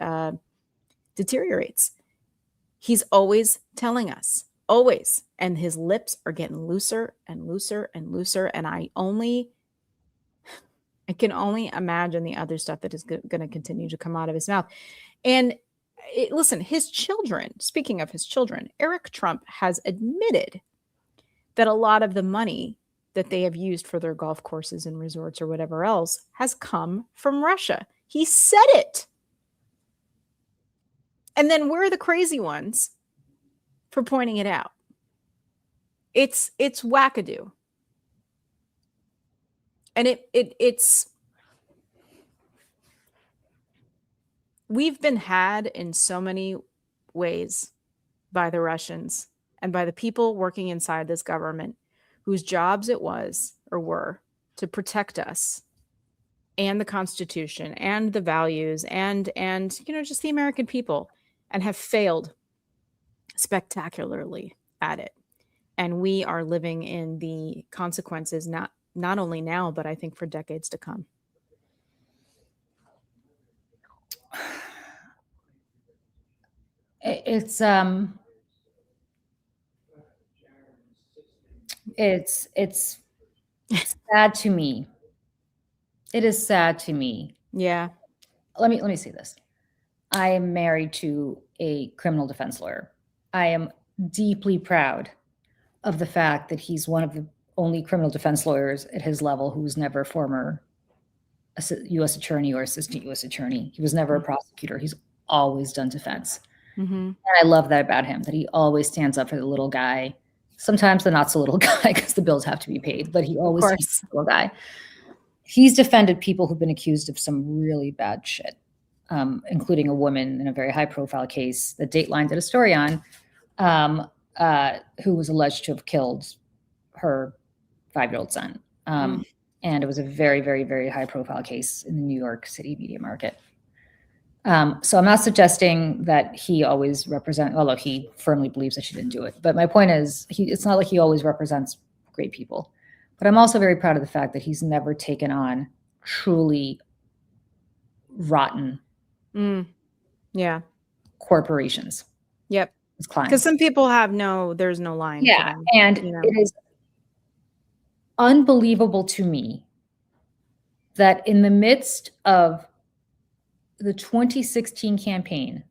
deteriorates. He's always telling us, always, and his lips are getting looser and looser and looser, and I can only imagine the other stuff that is going to continue to come out of his mouth. And listen, his children, speaking of his children, Eric Trump has admitted that a lot of the money that they have used for their golf courses and resorts or whatever else has come from Russia. He said it. And then we're the crazy ones for pointing it out. It's wackadoo. And it's we've been had in so many ways by the Russians and by the people working inside this government whose jobs it was or were to protect us and the Constitution and the values and just the American people, and have failed spectacularly at it. And we are living in the consequences, not only now, but I think for decades to come. It's sad to me. It is sad to me. Yeah. Let me say this. I am married to a criminal defense lawyer. I am deeply proud of the fact that he's one of the only criminal defense lawyers at his level who's never a former U.S. attorney or assistant U.S. attorney. He was never a prosecutor. He's always done defense. And I love that about him, that he always stands up for the little guy. Sometimes the not so little guy because the bills have to be paid, but he always stands up for the little guy. He's defended people who've been accused of some really bad shit, including a woman in a very high-profile case that Dateline did a story on, who was alleged to have killed her 5-year-old son. And it was a very, very, very high-profile case in the New York City media market. So I'm not suggesting that he always although he firmly believes that she didn't do it. But my point is, it's not like he always represents great people. But I'm also very proud of the fact that he's never taken on truly rotten Yeah. corporations. Yep. As clients. Because some people there's no line for them. And it is unbelievable to me that in the midst of the 2016 campaign,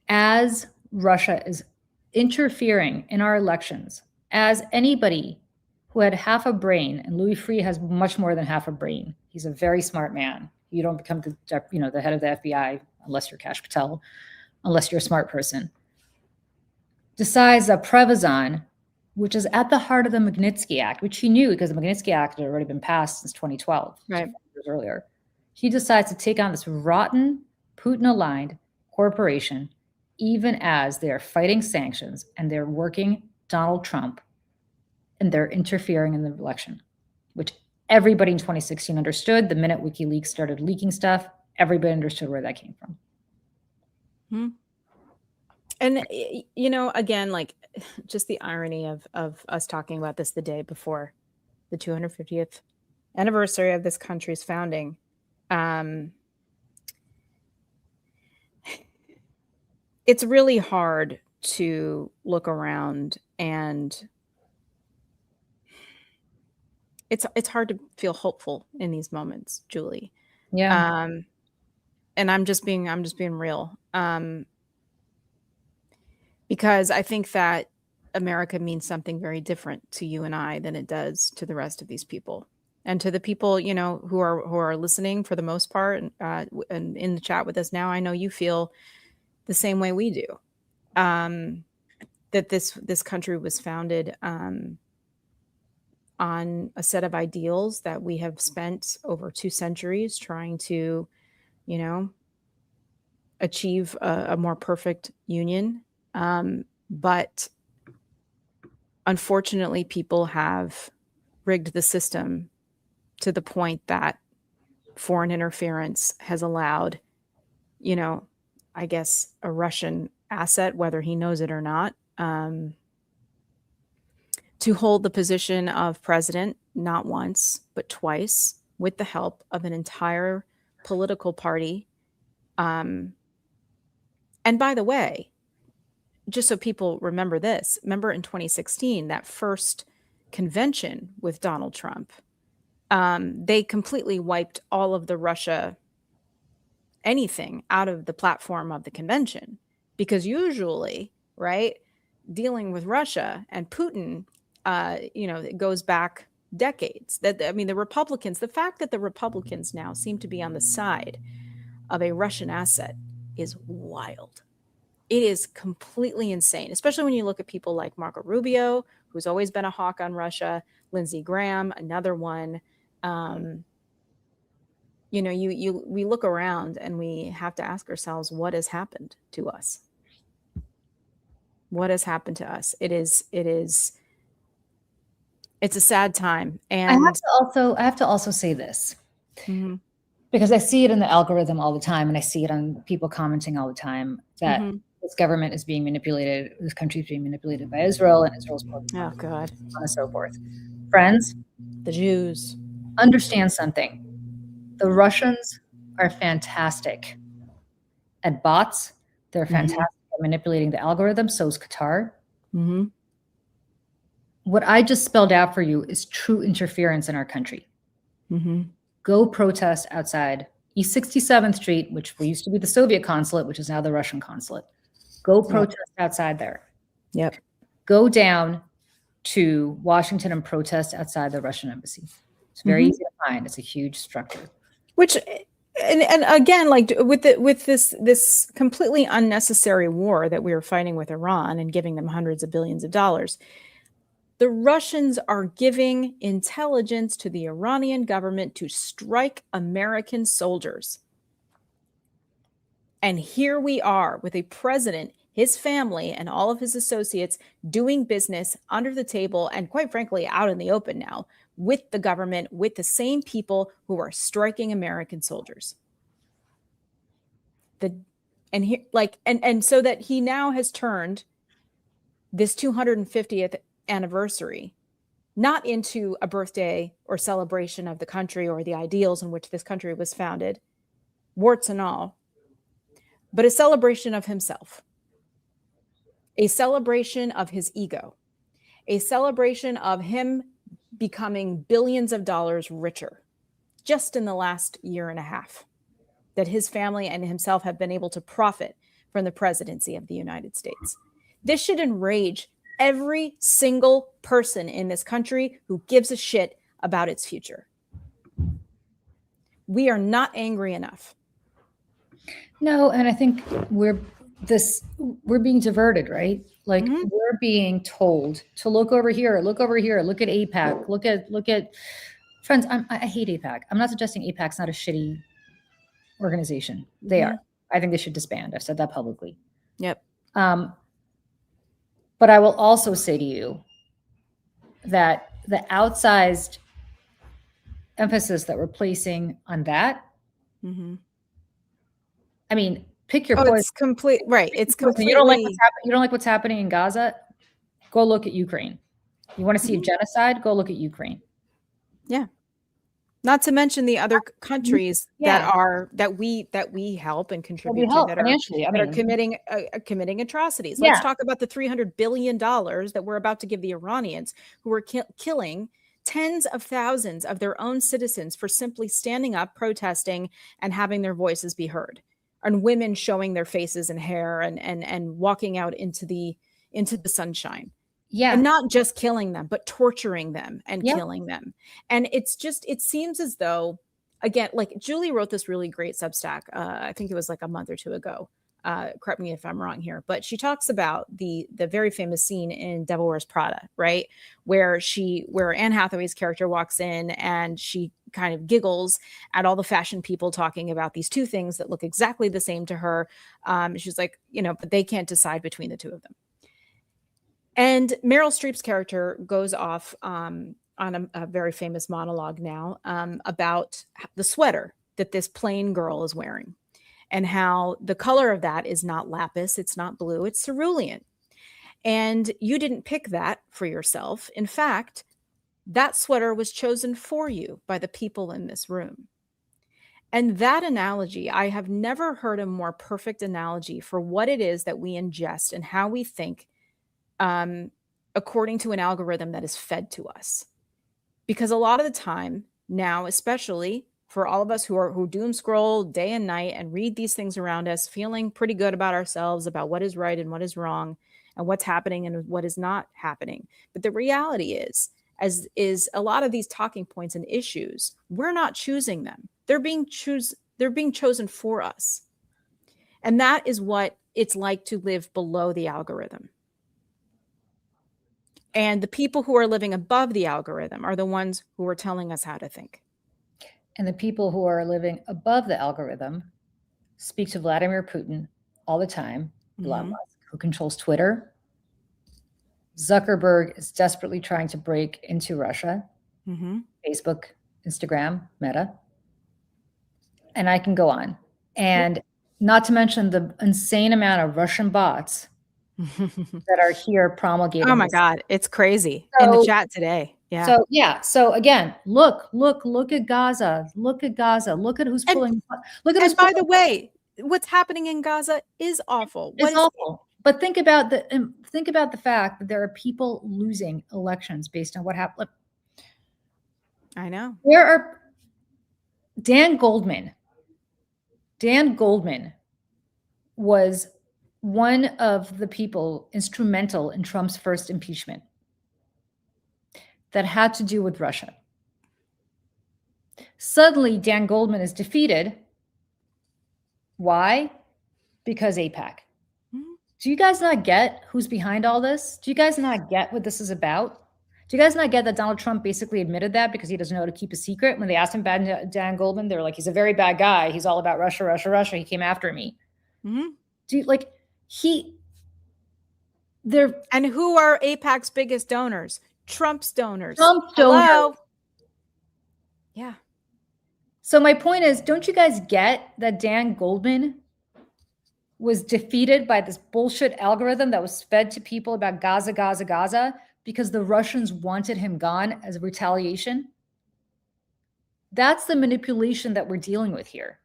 as Russia is interfering in our elections, as anybody who had half a brain, and Louis Freeh has much more than half a brain. He's a very smart man. You don't become the head of the FBI unless you're Kash Patel, unless you're a smart person. Decides that Prevazon, which is at the heart of the Magnitsky Act, which he knew because the Magnitsky Act had already been passed since 2012, right, 2 years earlier. He decides to take on this rotten, Putin-aligned corporation, even as they are fighting sanctions and they're working Donald Trump and they're interfering in the election, which everybody in 2016 understood. The minute WikiLeaks started leaking stuff, everybody understood where that came from. And, again, like just the irony of us talking about this the day before the 250th anniversary of this country's founding. It's really hard to look around, and it's hard to feel hopeful in these moments, Julie. Yeah. And I'm just being real. Because I think that America means something very different to you and I than it does to the rest of these people, and to the people, who are listening for the most part, and in the chat with us now. I know you feel the same way we do. That this country was founded on a set of ideals that we have spent over 2 centuries trying to, achieve a more perfect union. But unfortunately, people have rigged the system to the point that foreign interference has allowed, I guess, a Russian asset, whether he knows it or not, to hold the position of president, not once, but twice, with the help of an entire political party. And by the way, just so people remember this, remember in 2016, that first convention with Donald Trump, they completely wiped all of the Russia anything out of the platform of the convention, because usually, right, dealing with Russia and Putin, it goes back decades. The Republicans, the fact that the Republicans now seem to be on the side of a Russian asset is wild. It is completely insane, especially when you look at people like Marco Rubio, who's always been a hawk on Russia, Lindsey Graham, another one. We look around and we have to ask ourselves, what has happened to us? What has happened to us? It's a sad time. And I have to also say this, because I see it in the algorithm all the time, and I see it on people commenting all the time, that this government is being manipulated, this country is being manipulated by Israel, and Israel's oh God, so on and so forth. Friends, the Jews, understand something. The Russians are fantastic at bots. They're fantastic at manipulating the algorithm. So is Qatar. What I just spelled out for you is true interference in our country. Go protest outside East 67th Street, which used to be the Soviet consulate, which is now the Russian consulate. Go protest outside there. Yep. Go down to Washington and protest outside the Russian embassy. It's very easy to find. It's a huge structure. Which, and again, like with this completely unnecessary war that we are fighting with Iran and giving them hundreds of billions of dollars, the Russians are giving intelligence to the Iranian government to strike American soldiers. And here we are with a president, his family, and all of his associates doing business under the table and, quite frankly, out in the open now with the government, with the same people who are striking American soldiers. so that he now has turned this 250th anniversary not into a birthday or celebration of the country or the ideals in which this country was founded, warts and all, but a celebration of himself, a celebration of his ego, a celebration of him becoming billions of dollars richer just in the last year and a half, that his family and himself have been able to profit from the presidency of the United States. This should enrage every single person in this country who gives a shit about its future. We are not angry enough. No, and I think we're being diverted, right? Like we're being told to look over here, look at APAC, look at friends. I hate APAC. I'm not suggesting APAC's not a shitty organization. They are. I think they should disband. I've said that publicly. Yep. But I will also say to you that the outsized emphasis that we're placing on that, I mean, pick your poison. It's complete, right? It's completely. You don't like what's happening in Gaza? Go look at Ukraine. You want to see a genocide? Go look at Ukraine. Yeah. Not to mention the other countries that we help and contribute to that are committing atrocities. Let's talk about the $300 billion that we're about to give the Iranians, who are killing tens of thousands of their own citizens for simply standing up, protesting, and having their voices be heard, and women showing their faces and hair and walking out into the sunshine. Yeah. And not just killing them, but torturing them and killing them. And it seems as though, again, like Julie wrote this really great Substack. I think it was like a month or two ago. Correct me if I'm wrong here, but she talks about the very famous scene in Devil Wears Prada, right? Where Anne Hathaway's character walks in and she kind of giggles at all the fashion people talking about these two things that look exactly the same to her. She's like, but they can't decide between the two of them. And Meryl Streep's character goes off on a very famous monologue now about the sweater that this plain girl is wearing, and how the color of that is not lapis, it's not blue, it's cerulean. And you didn't pick that for yourself. In fact, that sweater was chosen for you by the people in this room. And that analogy, I have never heard a more perfect analogy for what it is that we ingest and how we think according to an algorithm that is fed to us. Because a lot of the time now, especially for all of us who doom scroll day and night and read these things around us, feeling pretty good about ourselves, about what is right and what is wrong and what's happening and what is not happening. But the reality is a lot of these talking points and issues, we're not choosing them. They're being chosen for us. And that is what it's like to live below the algorithm. And the people who are living above the algorithm are the ones who are telling us how to think. And the people who are living above the algorithm speak to Vladimir Putin all the time, Elon Musk, who controls Twitter. Zuckerberg is desperately trying to break into Russia, Facebook, Instagram, Meta. And I can go on. And not to mention the insane amount of Russian bots that are here promulgating. Oh my God, it's crazy in the chat today. Yeah. So again, look at Gaza. Look at Gaza. Look at who's pulling. Look at. And by the way, what's happening in Gaza is awful. It's awful. But think about the fact that there are people losing elections based on what happened. I know. There are Dan Goldman was one of the people instrumental in Trump's first impeachment that had to do with Russia. Suddenly, Dan Goldman is defeated. Why? Because AIPAC. Do you guys not get who's behind all this? Do you guys not get what this is about? Do you guys not get that Donald Trump basically admitted that because he doesn't know how to keep a secret? When they asked him about Dan Goldman, they were like, he's a very bad guy. He's all about Russia, Russia, Russia. He came after me. Do you like... And who are AIPAC's biggest donors? Trump's donors. Hello? Yeah. So my point is, don't you guys get that Dan Goldman was defeated by this bullshit algorithm that was fed to people about Gaza, Gaza, Gaza, because the Russians wanted him gone as a retaliation. That's the manipulation that we're dealing with here.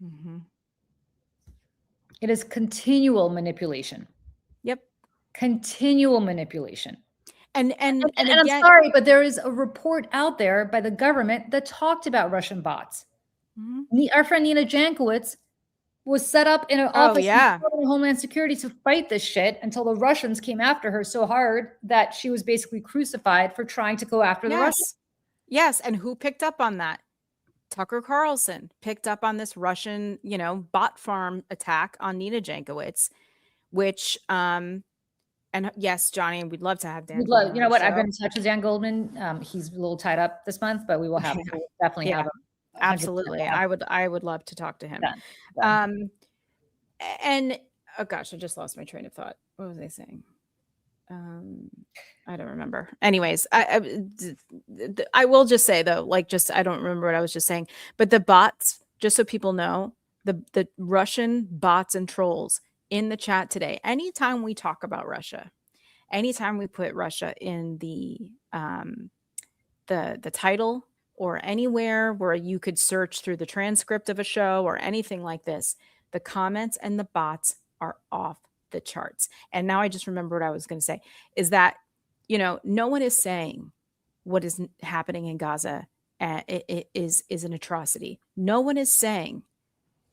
Mm-hmm. It is continual manipulation. Yep. Continual manipulation. And I'm again, sorry, but there is a report out there by the government that talked about Russian bots. mm-hmm. Our friend Nina Jankowicz was set up in an office in Homeland Security to fight this shit until the Russians came after her so hard that she was basically crucified for trying to go after the Russians. Yes, and who picked up on that? Tucker Carlson picked up on this Russian, bot farm attack on Nina Jankowicz, which and yes, Johnny, we'd love to have Dan. You know what? I've been in touch with Dan Goldman. He's a little tied up this month, but we will have to definitely have him. Absolutely. I would love to talk to him. And oh gosh, I just lost my train of thought. What was I saying? I don't remember. Anyways, I will just say though, I don't remember what I was just saying, but the bots, just so people know, the Russian bots and trolls in the chat today, anytime we talk about Russia, anytime we put Russia in the title or anywhere where you could search through the transcript of a show or anything like this, the comments and the bots are off the charts. And now I just remember what I was going to say is that, no one is saying what is happening in Gaza it is an atrocity. No one is saying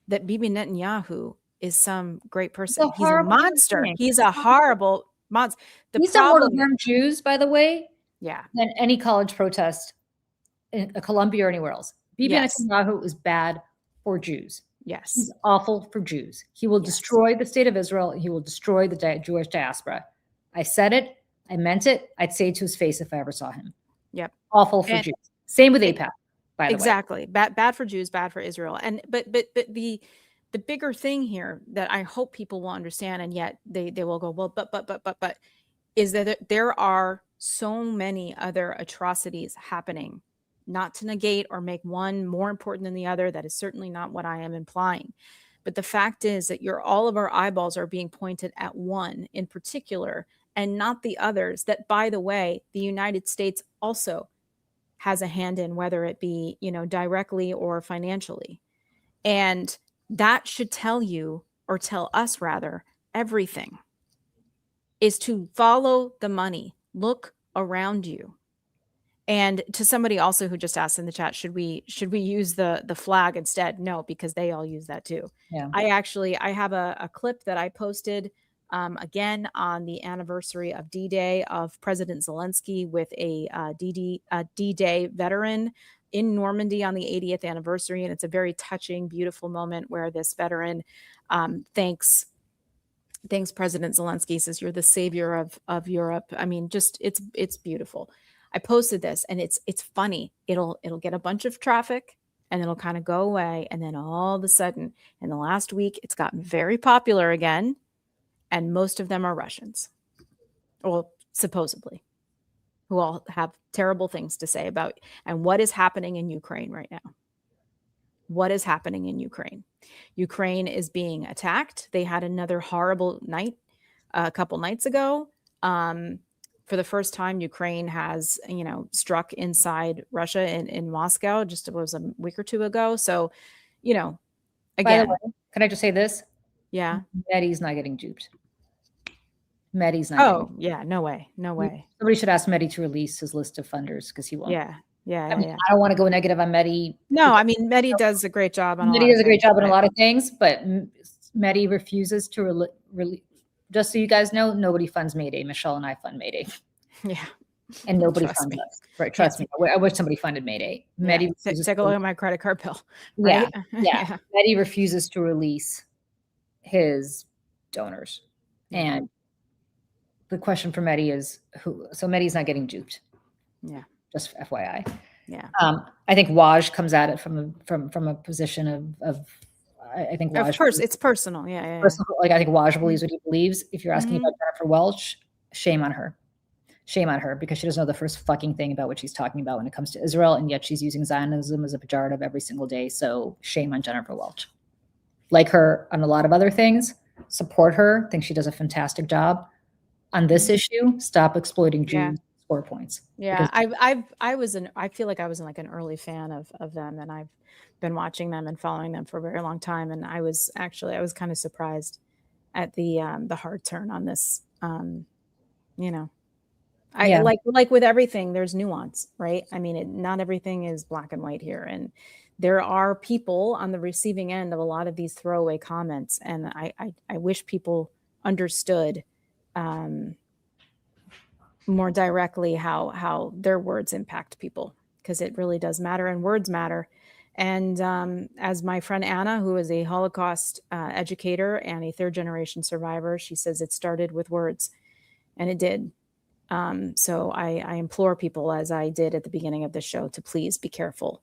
that Bibi Netanyahu is some great person. He's a monster. He's a horrible monster. He's done more to harm Jews, by the way, than any college protest in Columbia or anywhere else. Bibi Netanyahu is bad for Jews. Yes. He's awful for Jews. He will destroy the state of Israel. He will destroy the Jewish diaspora. I said it. I meant it. I'd say it to his face if I ever saw him. Yep. Awful for Jews. Same with AIPAC, by the way. Exactly. Bad for Jews, bad for Israel. And but the bigger thing here that I hope people will understand, and yet they will go, well, but is that there are so many other atrocities happening. Not to negate or make one more important than the other. That is certainly not what I am implying. But the fact is that all of our eyeballs are being pointed at one in particular and not the others that, by the way, the United States also has a hand in, whether it be, directly or financially. And that should tell you, or tell us rather, everything is to follow the money. Look around you. And to somebody also who just asked in the chat, should we use the flag instead? No, because they all use that too. Yeah. I have a clip that I posted again on the anniversary of D-Day of President Zelensky with a D-Day veteran in Normandy on the 80th anniversary. And it's a very touching, beautiful moment where this veteran thanks President Zelensky, says, "You're the savior of Europe." I mean, just it's beautiful. I posted this and it's funny. It'll get a bunch of traffic and it'll kind of go away. And then all of a sudden in the last week, it's gotten very popular again. And most of them are Russians, well, supposedly, who all have terrible things to say about and what is happening in Ukraine right now. What is happening in Ukraine? Ukraine is being attacked. They had another horrible night a couple nights ago. For the first time, Ukraine has, struck inside Russia in Moscow. It was a week or two ago. So, again. By the way, can I just say this? Yeah. Mehdi's not getting duped. Mehdi's not. Oh, yeah. No way. No way. Somebody should ask Mehdi to release his list of funders because he won't. Yeah. I don't want to go negative on Mehdi. No, I mean, Mehdi does a great job on Mehdi does a great job on a lot of things, but Mehdi refuses to release. Just so you guys know, nobody funds Mayday. Michelle and I fund Mayday. Yeah. And nobody funds us. Right. Trust me. I wish somebody funded Mayday. Mehdi take a look at my credit card bill. Right? Yeah. Mehdi refuses to release his donors. And the question for Mehdi is who? So Mehdi's not getting duped. Yeah. Just FYI. Yeah. I think Waj comes at it from a position of I think Waj, of course it's personal. Yeah. Personal, like I think Waj believes what he believes. If you're asking about Jennifer Welch, shame on her. Shame on her, because she doesn't know the first fucking thing about what she's talking about when it comes to Israel, and yet she's using Zionism as a pejorative every single day. So shame on Jennifer Welch. like her on a lot of other things, support her, think she does a fantastic job. On this issue, stop exploiting Yeah. Jews, score points. Yeah, I feel like I was like an early fan of them, and I've been watching them and following them for a very long time. And I was kind of surprised at the hard turn on this. You know, I Yeah. like with everything, there's nuance, right? I mean, not everything is black and white here, and there are people on the receiving end of a lot of these throwaway comments, and I wish people understood. More directly how their words impact people, because it really does matter, and words matter. And as my friend Anna, who is a Holocaust educator and a third generation survivor, she says it started with words, and it did. So I implore people, as I did at the beginning of the show, to please be careful,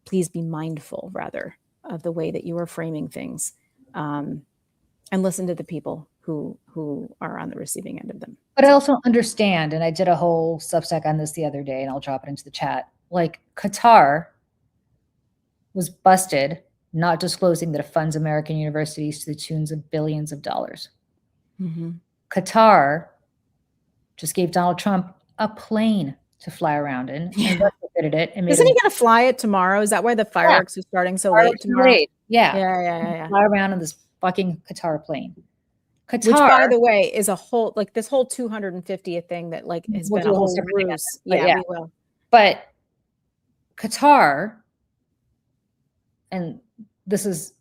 please be mindful, rather, of the way that you are framing things, and listen to the people who are on the receiving end of them. But I also understand, and I did a whole Substack on this the other day, and I'll drop it into the chat. Like, Qatar was busted not disclosing that it funds American universities to the tunes of billions of dollars. Mm-hmm. Qatar just gave Donald Trump a plane to fly around in, and retrofitted it. And Isn't he going to fly it tomorrow? Is that why the fireworks are starting so late tomorrow? Yeah. Yeah. Fly around in this fucking Qatar plane. Qatar, which, by the way, is a whole, like, this whole 250th thing that, like, has we'll been do a a whole whole separate thing on ruse. this, but Yeah, we will. But Qatar, and this is,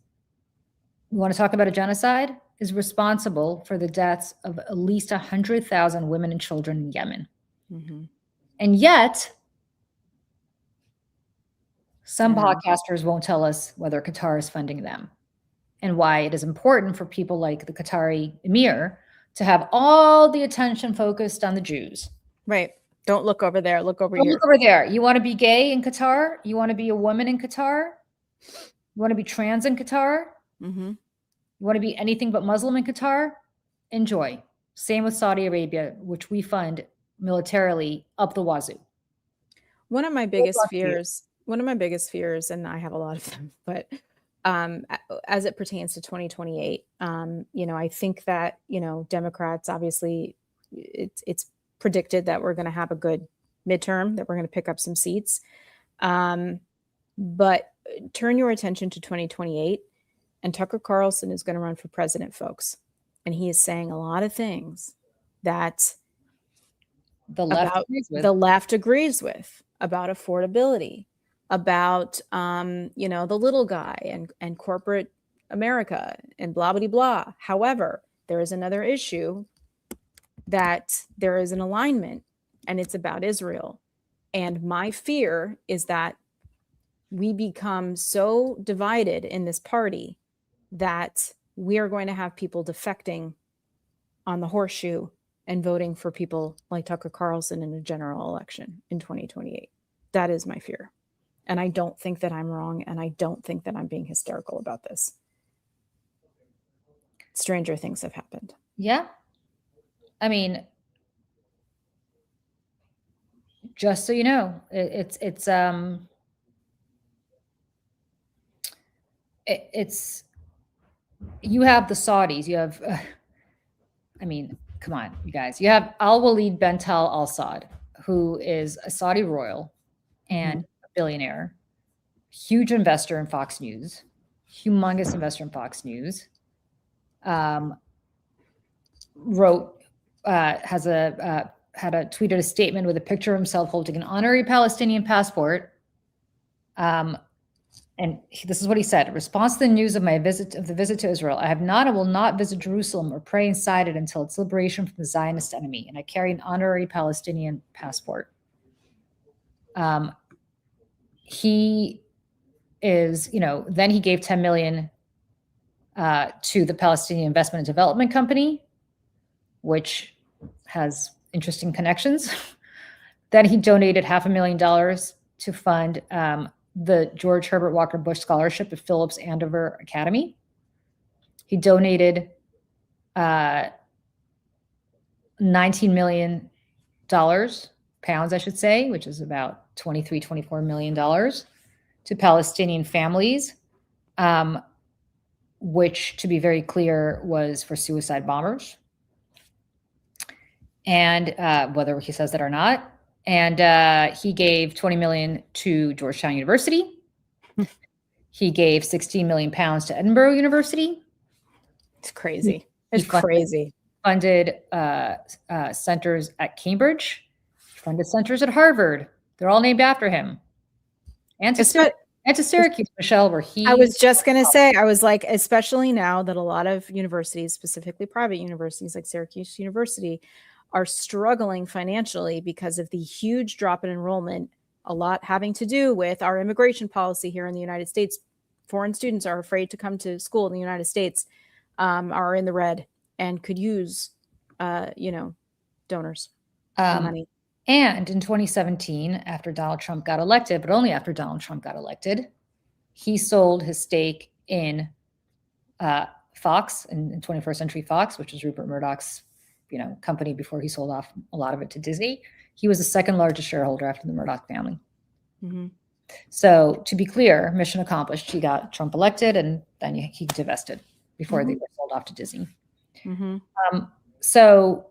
you want to talk about a genocide, is responsible for the deaths of at least 100,000 women and children in Yemen. Mm-hmm. And yet, some podcasters won't tell us whether Qatar is funding them, and why it is important for people like the Qatari emir to have all the attention focused on the Jews. Right. Don't look over there. Look over here. Look over there. You want to be gay in Qatar? You want to be a woman in Qatar? You want to be trans in Qatar? Mm-hmm. You want to be anything but Muslim in Qatar? Enjoy. Same with Saudi Arabia, which we fund militarily up the wazoo. One of my biggest fears, and I have a lot of them, but as it pertains to 2028, I think that, Democrats, obviously, it's predicted that we're going to have a good midterm, that we're going to pick up some seats. But turn your attention to 2028, and Tucker Carlson is going to run for president, folks. And he is saying a lot of things that the left agrees with, about affordability, about, the little guy and corporate America and blah, blah, blah. However, there is another issue that there is an alignment, and it's about Israel. And my fear is that we become so divided in this party that we are going to have people defecting on the horseshoe and voting for people like Tucker Carlson in a general election in 2028. That is my fear. And I don't think that I'm wrong, and I don't think that I'm being hysterical about this. Stranger things have happened. Yeah. I mean, just so you know, it's you have the Saudis, you have, come on, you guys, you have Al-Walid bin Tal al-Saud, who is a Saudi royal and a billionaire, huge investor in Fox News, humongous investor in Fox News, tweeted a statement with a picture of himself holding an honorary Palestinian passport. And this is what he said: in response to the news of the visit to Israel, I have not and will not visit Jerusalem or pray inside it until its liberation from the Zionist enemy. And I carry an honorary Palestinian passport. He is, then he gave 10 million to the Palestinian Investment and Development Company, which has interesting connections. Then he donated $500,000 to fund the George Herbert Walker Bush Scholarship at Phillips Andover Academy. He donated $19 million, pounds, I should say, which is about $24 million to Palestinian families. which, to be very clear, was for suicide bombers. And whether he says that or not. And he gave 20 million to Georgetown University. He gave 16 million pounds to Edinburgh University. It's crazy. It's crazy. Funded centers at Cambridge. Funded centers at Harvard. They're all named after him. And to Syracuse, Michelle, where he... I was just going to say, I was like, especially now that a lot of universities, specifically private universities like Syracuse University, are struggling financially because of the huge drop in enrollment, a lot having to do with our immigration policy here in the United States. Foreign students are afraid to come to school in the United States, are in the red and could use, donors money. And in 2017, after Donald Trump got elected, but only after Donald Trump got elected, he sold his stake in Fox, in 21st Century Fox, which is Rupert Murdoch's company before he sold off a lot of it to Disney. He was the second largest shareholder after the Murdoch family. Mm-hmm. So to be clear, mission accomplished. He got Trump elected and then he divested before they were sold off to Disney. Mm-hmm. So,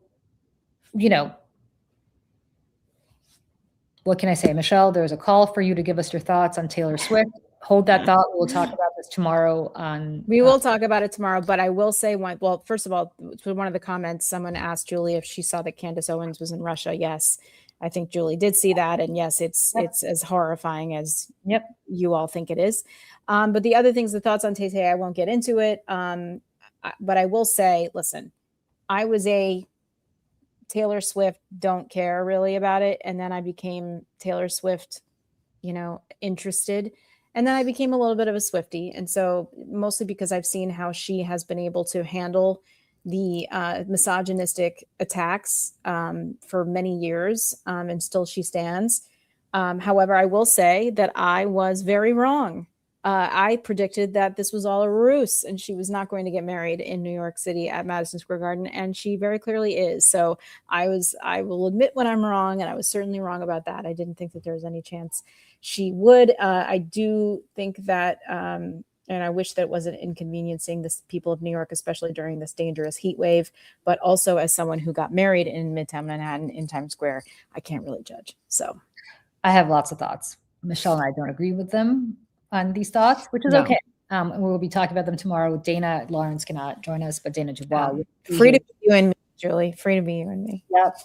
what can I say? Michelle, there's a call for you to give us your thoughts on Taylor Swift. Hold that thought. We'll talk about this tomorrow. We will talk about it tomorrow, but I will say first of all, one of the comments, someone asked Julie if she saw that Candace Owens was in Russia. Yes, I think Julie did see that. And yes, it's as horrifying as you all think it is. But the other things, the thoughts on Tay-Tay, I won't get into it. But I will say, listen, I was a Taylor Swift, don't care really about it. And then I became Taylor Swift, interested. And then I became a little bit of a Swiftie. And so mostly because I've seen how she has been able to handle the misogynistic attacks for many years. And still she stands. However, I will say that I was very wrong. I predicted that this was all a ruse and she was not going to get married in New York City at Madison Square Garden. And she very clearly is. So I will admit when I'm wrong. And I was certainly wrong about that. I didn't think that there was any chance she would. I do think that, and I wish that it wasn't inconveniencing the people of New York, especially during this dangerous heat wave, but also as someone who got married in Midtown Manhattan in Times Square, I can't really judge. So I have lots of thoughts. Michelle and I don't agree with them on these thoughts, which is okay. And we'll be talking about them tomorrow. Dana Lawrence cannot join us, but Dana Dubois. Free to be you and me, Julie. Free to be you and me. Yep.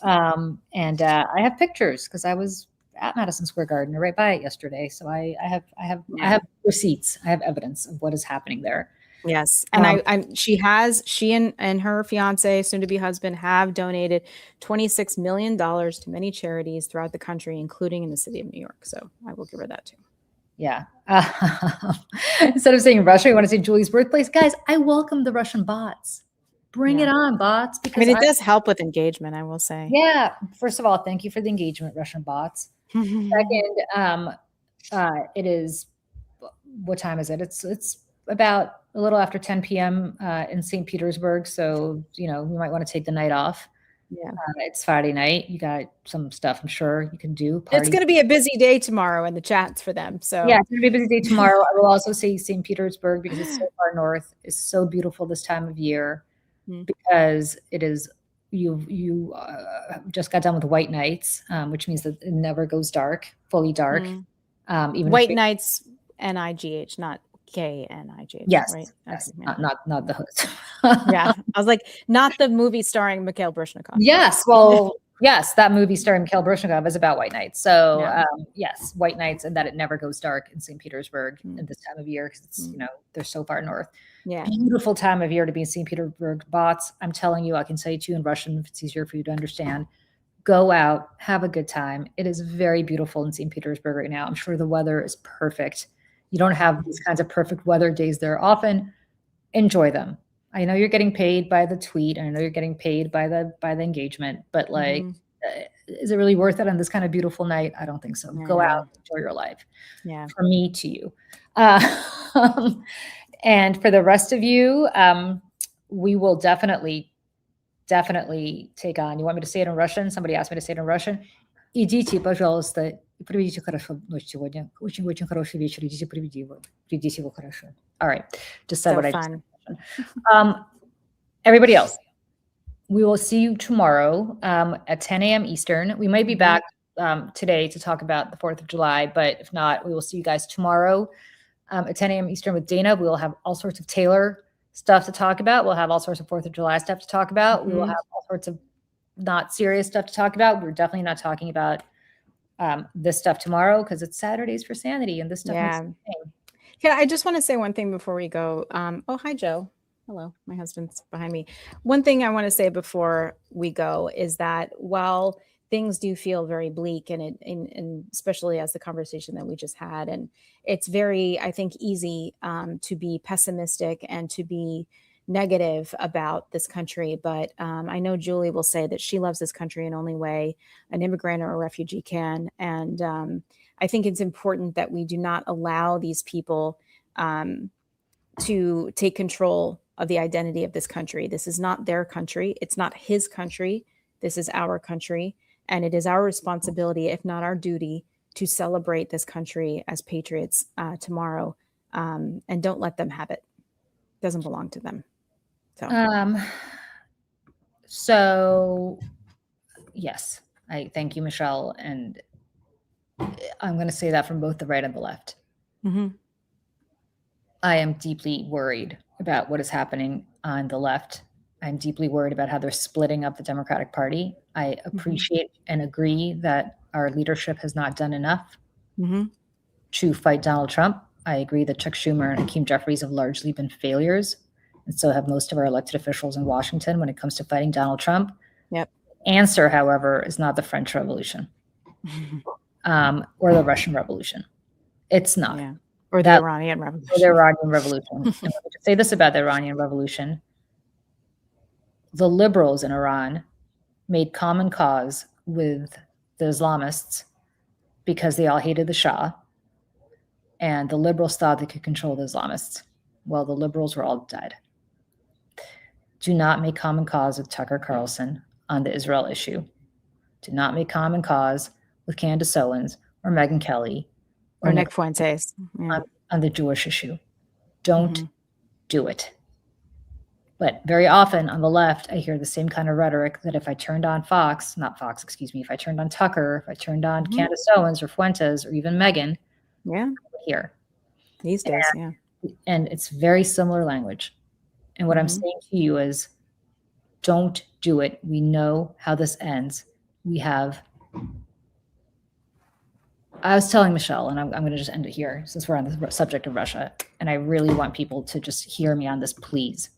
And I have pictures because I was at Madison Square Garden, right by it yesterday. So I have receipts. I have evidence of what is happening there. Yes. And she and her fiance, soon to be husband, have donated $26 million to many charities throughout the country, including in the city of New York. So I will give her that too. Yeah. Instead of saying Russia, you want to say Julie's birthplace. Guys, I welcome the Russian bots. Bring it on, bots. Because it does help with engagement, I will say. Yeah. First of all, thank you for the engagement, Russian bots. Second, it is, what time is it? It's about a little after 10 p.m. In St. Petersburg. So, we might want to take the night off. Yeah. It's Friday night. You got some stuff I'm sure you can do. Party. It's going to be a busy day tomorrow in the chats for them. So yeah, it's going to be a busy day tomorrow. I will also say St. Petersburg because it's so far north. It's so beautiful this time of year because it is, you just got done with white nights, which means that it never goes dark, fully dark. Even white nights, NIGH, not KNIGH. Yes, right? Yes. Okay, not the host. Yeah, I was like, not the movie starring Mikhail Baryshnikov. Yes, well, yes, that movie starring Mikhail Baryshnikov is about white nights. So yes, white nights, and that it never goes dark in St. Petersburg at this time of year because it's they're so far north. Yeah, beautiful time of year to be in St. Petersburg. Bots, I'm telling you, I can say it to you in Russian if it's easier for you to understand. Go out, have a good time. It is very beautiful in St. Petersburg right now. I'm sure the weather is perfect. You don't have these kinds of perfect weather days there often. Enjoy them. I know you're getting paid by the tweet. I know you're getting paid by the engagement, but is it really worth it on this kind of beautiful night? I don't think so. Go out, enjoy your life. Yeah. For me to you. And for the rest of you, we will definitely take on. You want me to say it in Russian? Somebody asked me to say it in Russian. Идите, пожалуйста, проведите хорошо ночь сегодня. Очень-очень хороший вечер. Идите, проведите его хорошо. All right. Just said so what fun. Everybody else, we will see you tomorrow at 10 a.m. Eastern. We might be back today to talk about the 4th of July, but if not, we will see you guys tomorrow at 10 a.m. Eastern with Dana. We will have all sorts of Taylor stuff to talk about. We'll have all sorts of 4th of July stuff to talk about. We will have all sorts of not serious stuff to talk about. We're definitely not talking about this stuff tomorrow because it's Saturdays for Sanity, and this stuff makes sense. Yeah, I just want to say one thing before we go. Oh, hi, Joe. Hello, my husband's behind me. One thing I want to say before we go is that while things do feel very bleak, and especially as the conversation that we just had, and it's very, I think, easy to be pessimistic and to be negative about this country. But I know Julie will say that she loves this country in only way an immigrant or a refugee can. And I think it's important that we do not allow these people to take control of the identity of this country. This is not their country. It's not his country. This is our country. And it is our responsibility, if not our duty, to celebrate this country as patriots tomorrow. And don't let them have it. It doesn't belong to them. So yes, I thank you, Michelle. And I'm going to say that from both the right and the left. I am deeply worried about what is happening on the left. I'm deeply worried about how they're splitting up the Democratic Party. I appreciate and agree that our leadership has not done enough to fight Donald Trump. I agree that Chuck Schumer and Hakeem Jeffries have largely been failures, and so have most of our elected officials in Washington when it comes to fighting Donald Trump. Answer, however, is not the French Revolution or the Russian Revolution. It's not. Or the Iranian Revolution. Or the Iranian Revolution. And let me just say this about the Iranian Revolution. The liberals in Iran made common cause with the Islamists because they all hated the Shah. And the liberals thought they could control the Islamists. Well, the liberals were all dead. Do not make common cause with Tucker Carlson on the Israel issue. Do not make common cause with Candace Owens or Megyn Kelly or Nick Fuentes on the Jewish issue. Don't do it. But very often on the left, I hear the same kind of rhetoric that if I turned on Fox, not Fox, excuse me, if I turned on Tucker, if I turned on Candace Owens or Fuentes or even Megyn, here. These days, And it's very similar language. And what I'm saying to you is, don't do it. We know how this ends. I was telling Michelle, and I'm going to just end it here since we're on the subject of Russia, and I really want people to just hear me on this, please.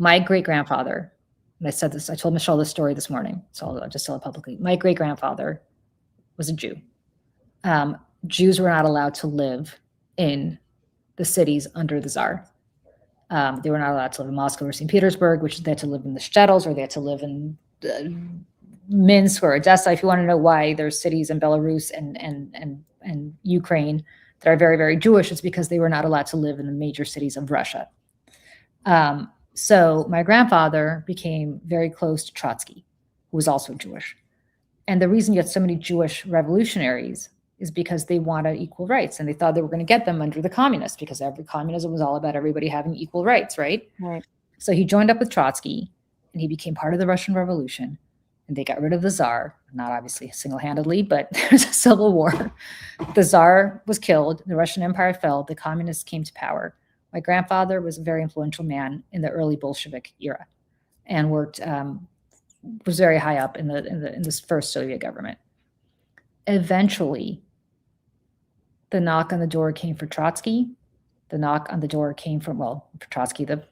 My great-grandfather, and I said this, I told Michelle this story this morning, so I'll just tell it publicly. My great-grandfather was a Jew. Jews were not allowed to live in the cities under the Tsar. They were not allowed to live in Moscow or St. Petersburg, which they had to live in the shtetls, or they had to live in Minsk or Odessa. If you want to know why there's cities in Belarus and Ukraine that are very, very Jewish, it's because they were not allowed to live in the major cities of Russia. So my grandfather became very close to Trotsky, who was also Jewish. And the reason you had so many Jewish revolutionaries is because they wanted equal rights, and they thought they were going to get them under the communists, because communism was all about everybody having equal rights, right? So he joined up with Trotsky, and he became part of the Russian Revolution, and they got rid of the Tsar, not obviously single-handedly, but there was a civil war. The Tsar was killed, the Russian Empire fell, the communists came to power. My grandfather was a very influential man in the early Bolshevik era, and worked was very high up in this first Soviet government. Eventually, the knock on the door came for Trotsky. The knock on the door came from, well, for Trotsky, the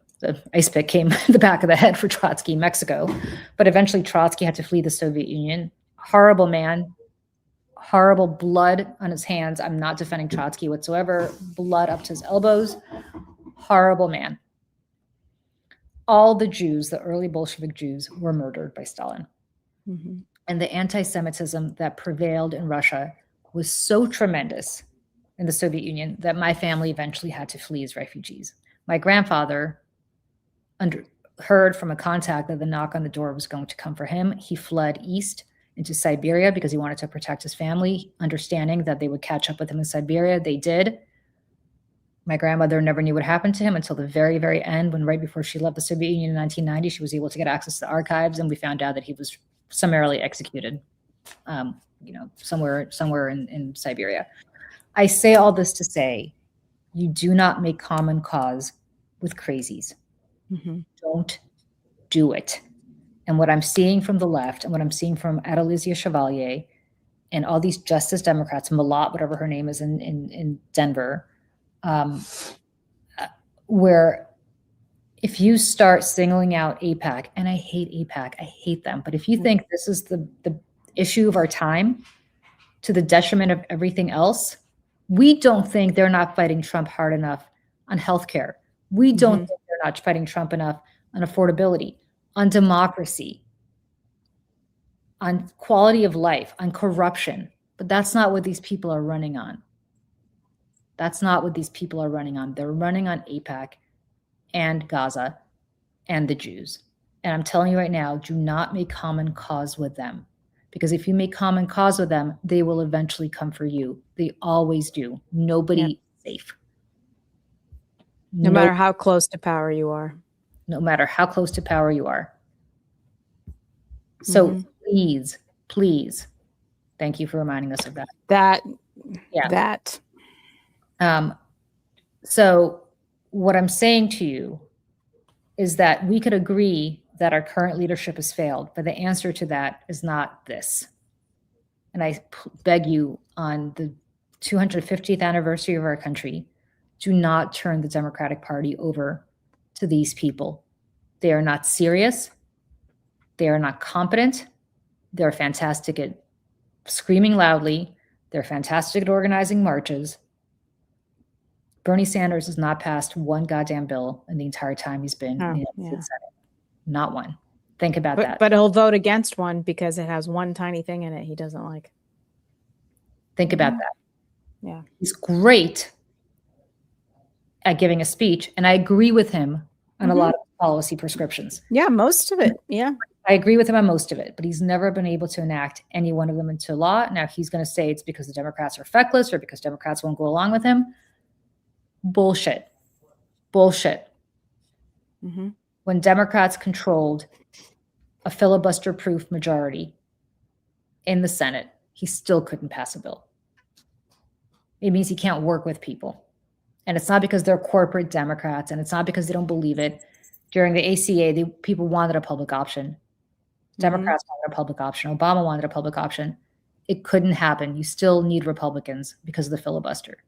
ice pick came in the back of the head for Trotsky in Mexico. But eventually Trotsky had to flee the Soviet Union. Horrible man, horrible blood on his hands. I'm not defending Trotsky whatsoever. Blood up to his elbows. Horrible man. All the Jews, the early Bolshevik Jews, were murdered by Stalin. And the anti-Semitism that prevailed in Russia was so tremendous in the Soviet Union that my family eventually had to flee as refugees. My grandfather heard from a contact that the knock on the door was going to come for him. He fled east into Siberia because he wanted to protect his family, understanding that they would catch up with him in Siberia. They did. My grandmother never knew what happened to him until the very, very end, when right before she left the Soviet Union in 1990, she was able to get access to the archives, and we found out that he was summarily executed, somewhere in Siberia. I say all this to say, you do not make common cause with crazies. Mm-hmm. Don't do it. And what I'm seeing from the left, and what I'm seeing from Adelicia Chevalier and all these Justice Democrats, Malott, whatever her name is in Denver, where if you start singling out AIPAC, and I hate AIPAC, I hate them, but if you think this is the issue of our time to the detriment of everything else, we don't think they're not fighting Trump hard enough on healthcare. We don't think they're not fighting Trump enough on affordability, on democracy, on quality of life, on corruption. But that's not what these people are running on. That's not what these people are running on. They're running on AIPAC and Gaza and the Jews. And I'm telling you right now, do not make common cause with them. Because if you make common cause with them, they will eventually come for you. They always do. Nobody is safe. No matter how close to power you are. No matter how close to power you are. So please, thank you for reminding us of that. So what I'm saying to you is that we could agree that our current leadership has failed, but the answer to that is not this. And I beg you, on the 250th anniversary of our country, do not turn the Democratic Party over to these people. They are not serious. They are not competent. They're fantastic at screaming loudly. They're fantastic at organizing marches. Bernie Sanders has not passed one goddamn bill in the entire time he's been in the Senate. Not one. Think about that. But he'll vote against one because it has one tiny thing in it he doesn't like. Think about that. Yeah. He's great at giving a speech, and I agree with him on a lot of policy prescriptions. Yeah, most of it. Yeah. I agree with him on most of it, but he's never been able to enact any one of them into law. Now, he's going to say it's because the Democrats are feckless or because Democrats won't go along with him. Bullshit. When Democrats controlled a filibuster-proof majority in the Senate, he still couldn't pass a bill. It means he can't work with people. And it's not because they're corporate Democrats, and it's not because they don't believe it. During the ACA, people wanted a public option. Democrats wanted a public option. Obama wanted a public option. It couldn't happen. You still need Republicans because of the filibuster.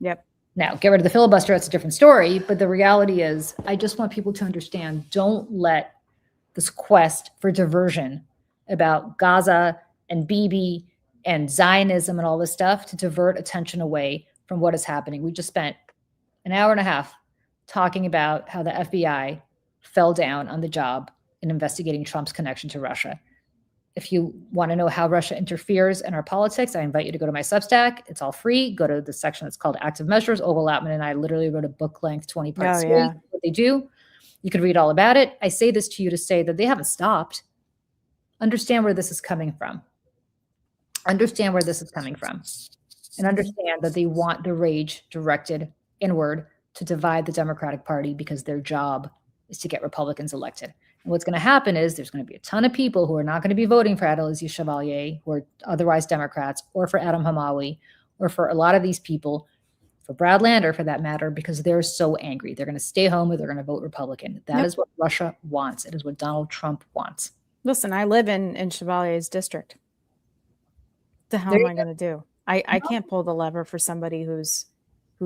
Yep. Now, get rid of the filibuster, that's a different story. But the reality is, I just want people to understand, don't let this quest for diversion about Gaza and Bibi and Zionism and all this stuff to divert attention away from what is happening. We just spent an hour and a half talking about how the FBI fell down on the job in investigating Trump's connection to Russia. If you want to know how Russia interferes in our politics, I invite you to go to my Substack. It's all free. Go to the section that's called Active Measures. Olga Lautman and I literally wrote a book-length 20-part series. What they do. You could read all about it. I say this to you to say that they haven't stopped. Understand where this is coming from. Understand where this is coming from. And understand that they want the rage directed inward to divide the Democratic Party because their job is to get Republicans elected. And what's going to happen is there's going to be a ton of people who are not going to be voting for Adelicia Chevalier, who are otherwise Democrats, or for Adam Hamawi, or for a lot of these people, for Brad Lander for that matter, because they're so angry. They're going to stay home or they're going to vote Republican. That is what Russia wants. It is what Donald Trump wants. Listen, I live in Chevalier's district. What the hell am I going to do? I can't pull the lever for somebody who's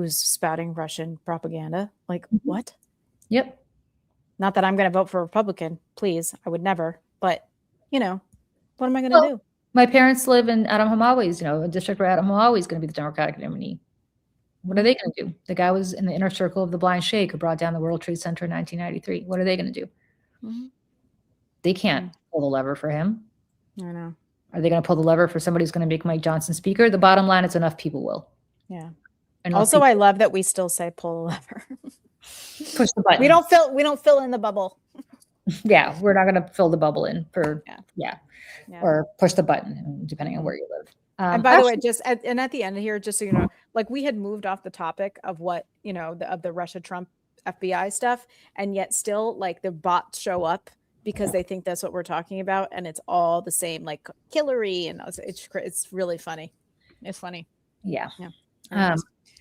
spouting Russian propaganda. Like, what? Yep. Not that I'm going to vote for a Republican, please. I would never. But, what am I going to do? My parents live in Adam Hamawi's, a district where Adam Hamawi is going to be the Democratic nominee. What are they going to do? The guy was in the inner circle of the blind sheikh who brought down the World Trade Center in 1993. What are they going to do? They can't pull the lever for him. I know. Are they going to pull the lever for somebody who's going to make Mike Johnson speaker? The bottom line is enough people will. Yeah. Also, I love that we still say pull the lever. Push the button. We don't fill in the bubble. Yeah, we're not going to fill the bubble in for or push the button, depending on where you live. And by the way, and at the end here, just so you know, like we had moved off the topic of what, of the Russia Trump FBI stuff, and yet still like the bots show up because they think that's what we're talking about, and it's all the same, like Hillary, and it's really funny. It's funny. Yeah.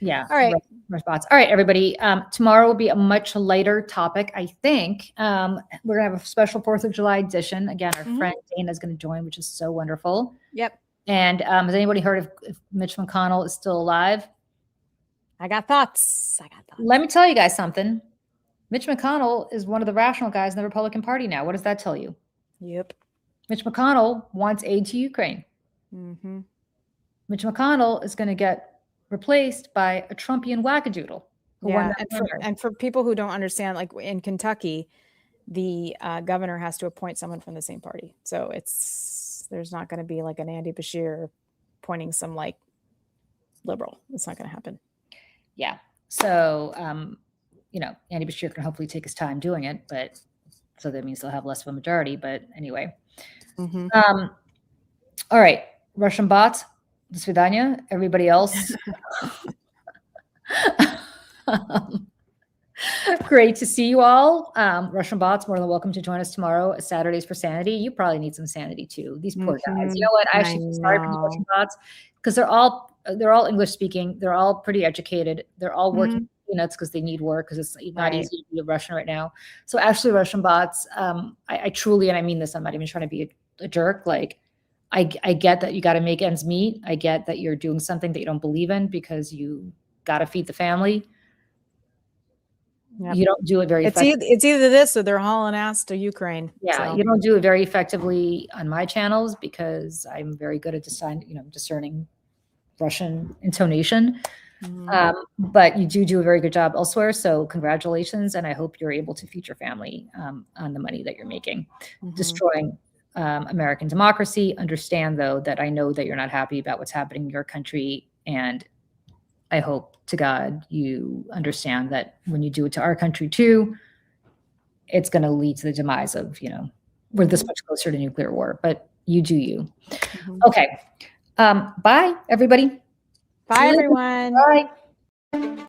Yeah. All right. Response. All right, everybody. Tomorrow will be a much lighter topic. I think we're gonna have a special 4th of July edition. Again, our friend Dana is going to join, which is so wonderful. Yep. And has anybody heard if Mitch McConnell is still alive? I got thoughts. Let me tell you guys something. Mitch McConnell is one of the rational guys in the Republican Party now. What does that tell you? Yep. Mitch McConnell wants aid to Ukraine. Mm-hmm. Mitch McConnell is going to get replaced by a Trumpian wackadoodle. Yeah, and for people who don't understand, like in Kentucky, the governor has to appoint someone from the same party. So there's not going to be like an Andy Bashir appointing some like liberal. It's not going to happen. Yeah. So, Andy Bashir can hopefully take his time doing it, but so that means they'll have less of a majority. But anyway. Mm-hmm. All right. Russian bots. Do svidaniya. Everybody else. Great to see you all. Russian bots, more than welcome to join us tomorrow at Saturdays for Sanity. You probably need some sanity too. These poor guys. You know what? I actually feel sorry for the Russian bots because they're all English speaking. They're all pretty educated. They're all working peanuts because they need work because it's not easy to be a Russian right now. So actually, Russian bots, I truly, and I mean this, I'm not even trying to be a jerk. Like, I get that you got to make ends meet. I get that you're doing something that you don't believe in because you got to feed the family. Yep. You don't do it very effectively. It's either this or they're hauling ass to Ukraine. Yeah, you don't do it very effectively on my channels because I'm very good at discerning Russian intonation. But you do a very good job elsewhere. So congratulations. And I hope you're able to feed your family on the money that you're making. Destroying American democracy. Understand, though, that I know that you're not happy about what's happening in your country. And I hope to God you understand that when you do it to our country too, it's going to lead to the demise of, we're this much closer to nuclear war, but you do you. Okay. Bye, everybody. Bye, everyone. Bye.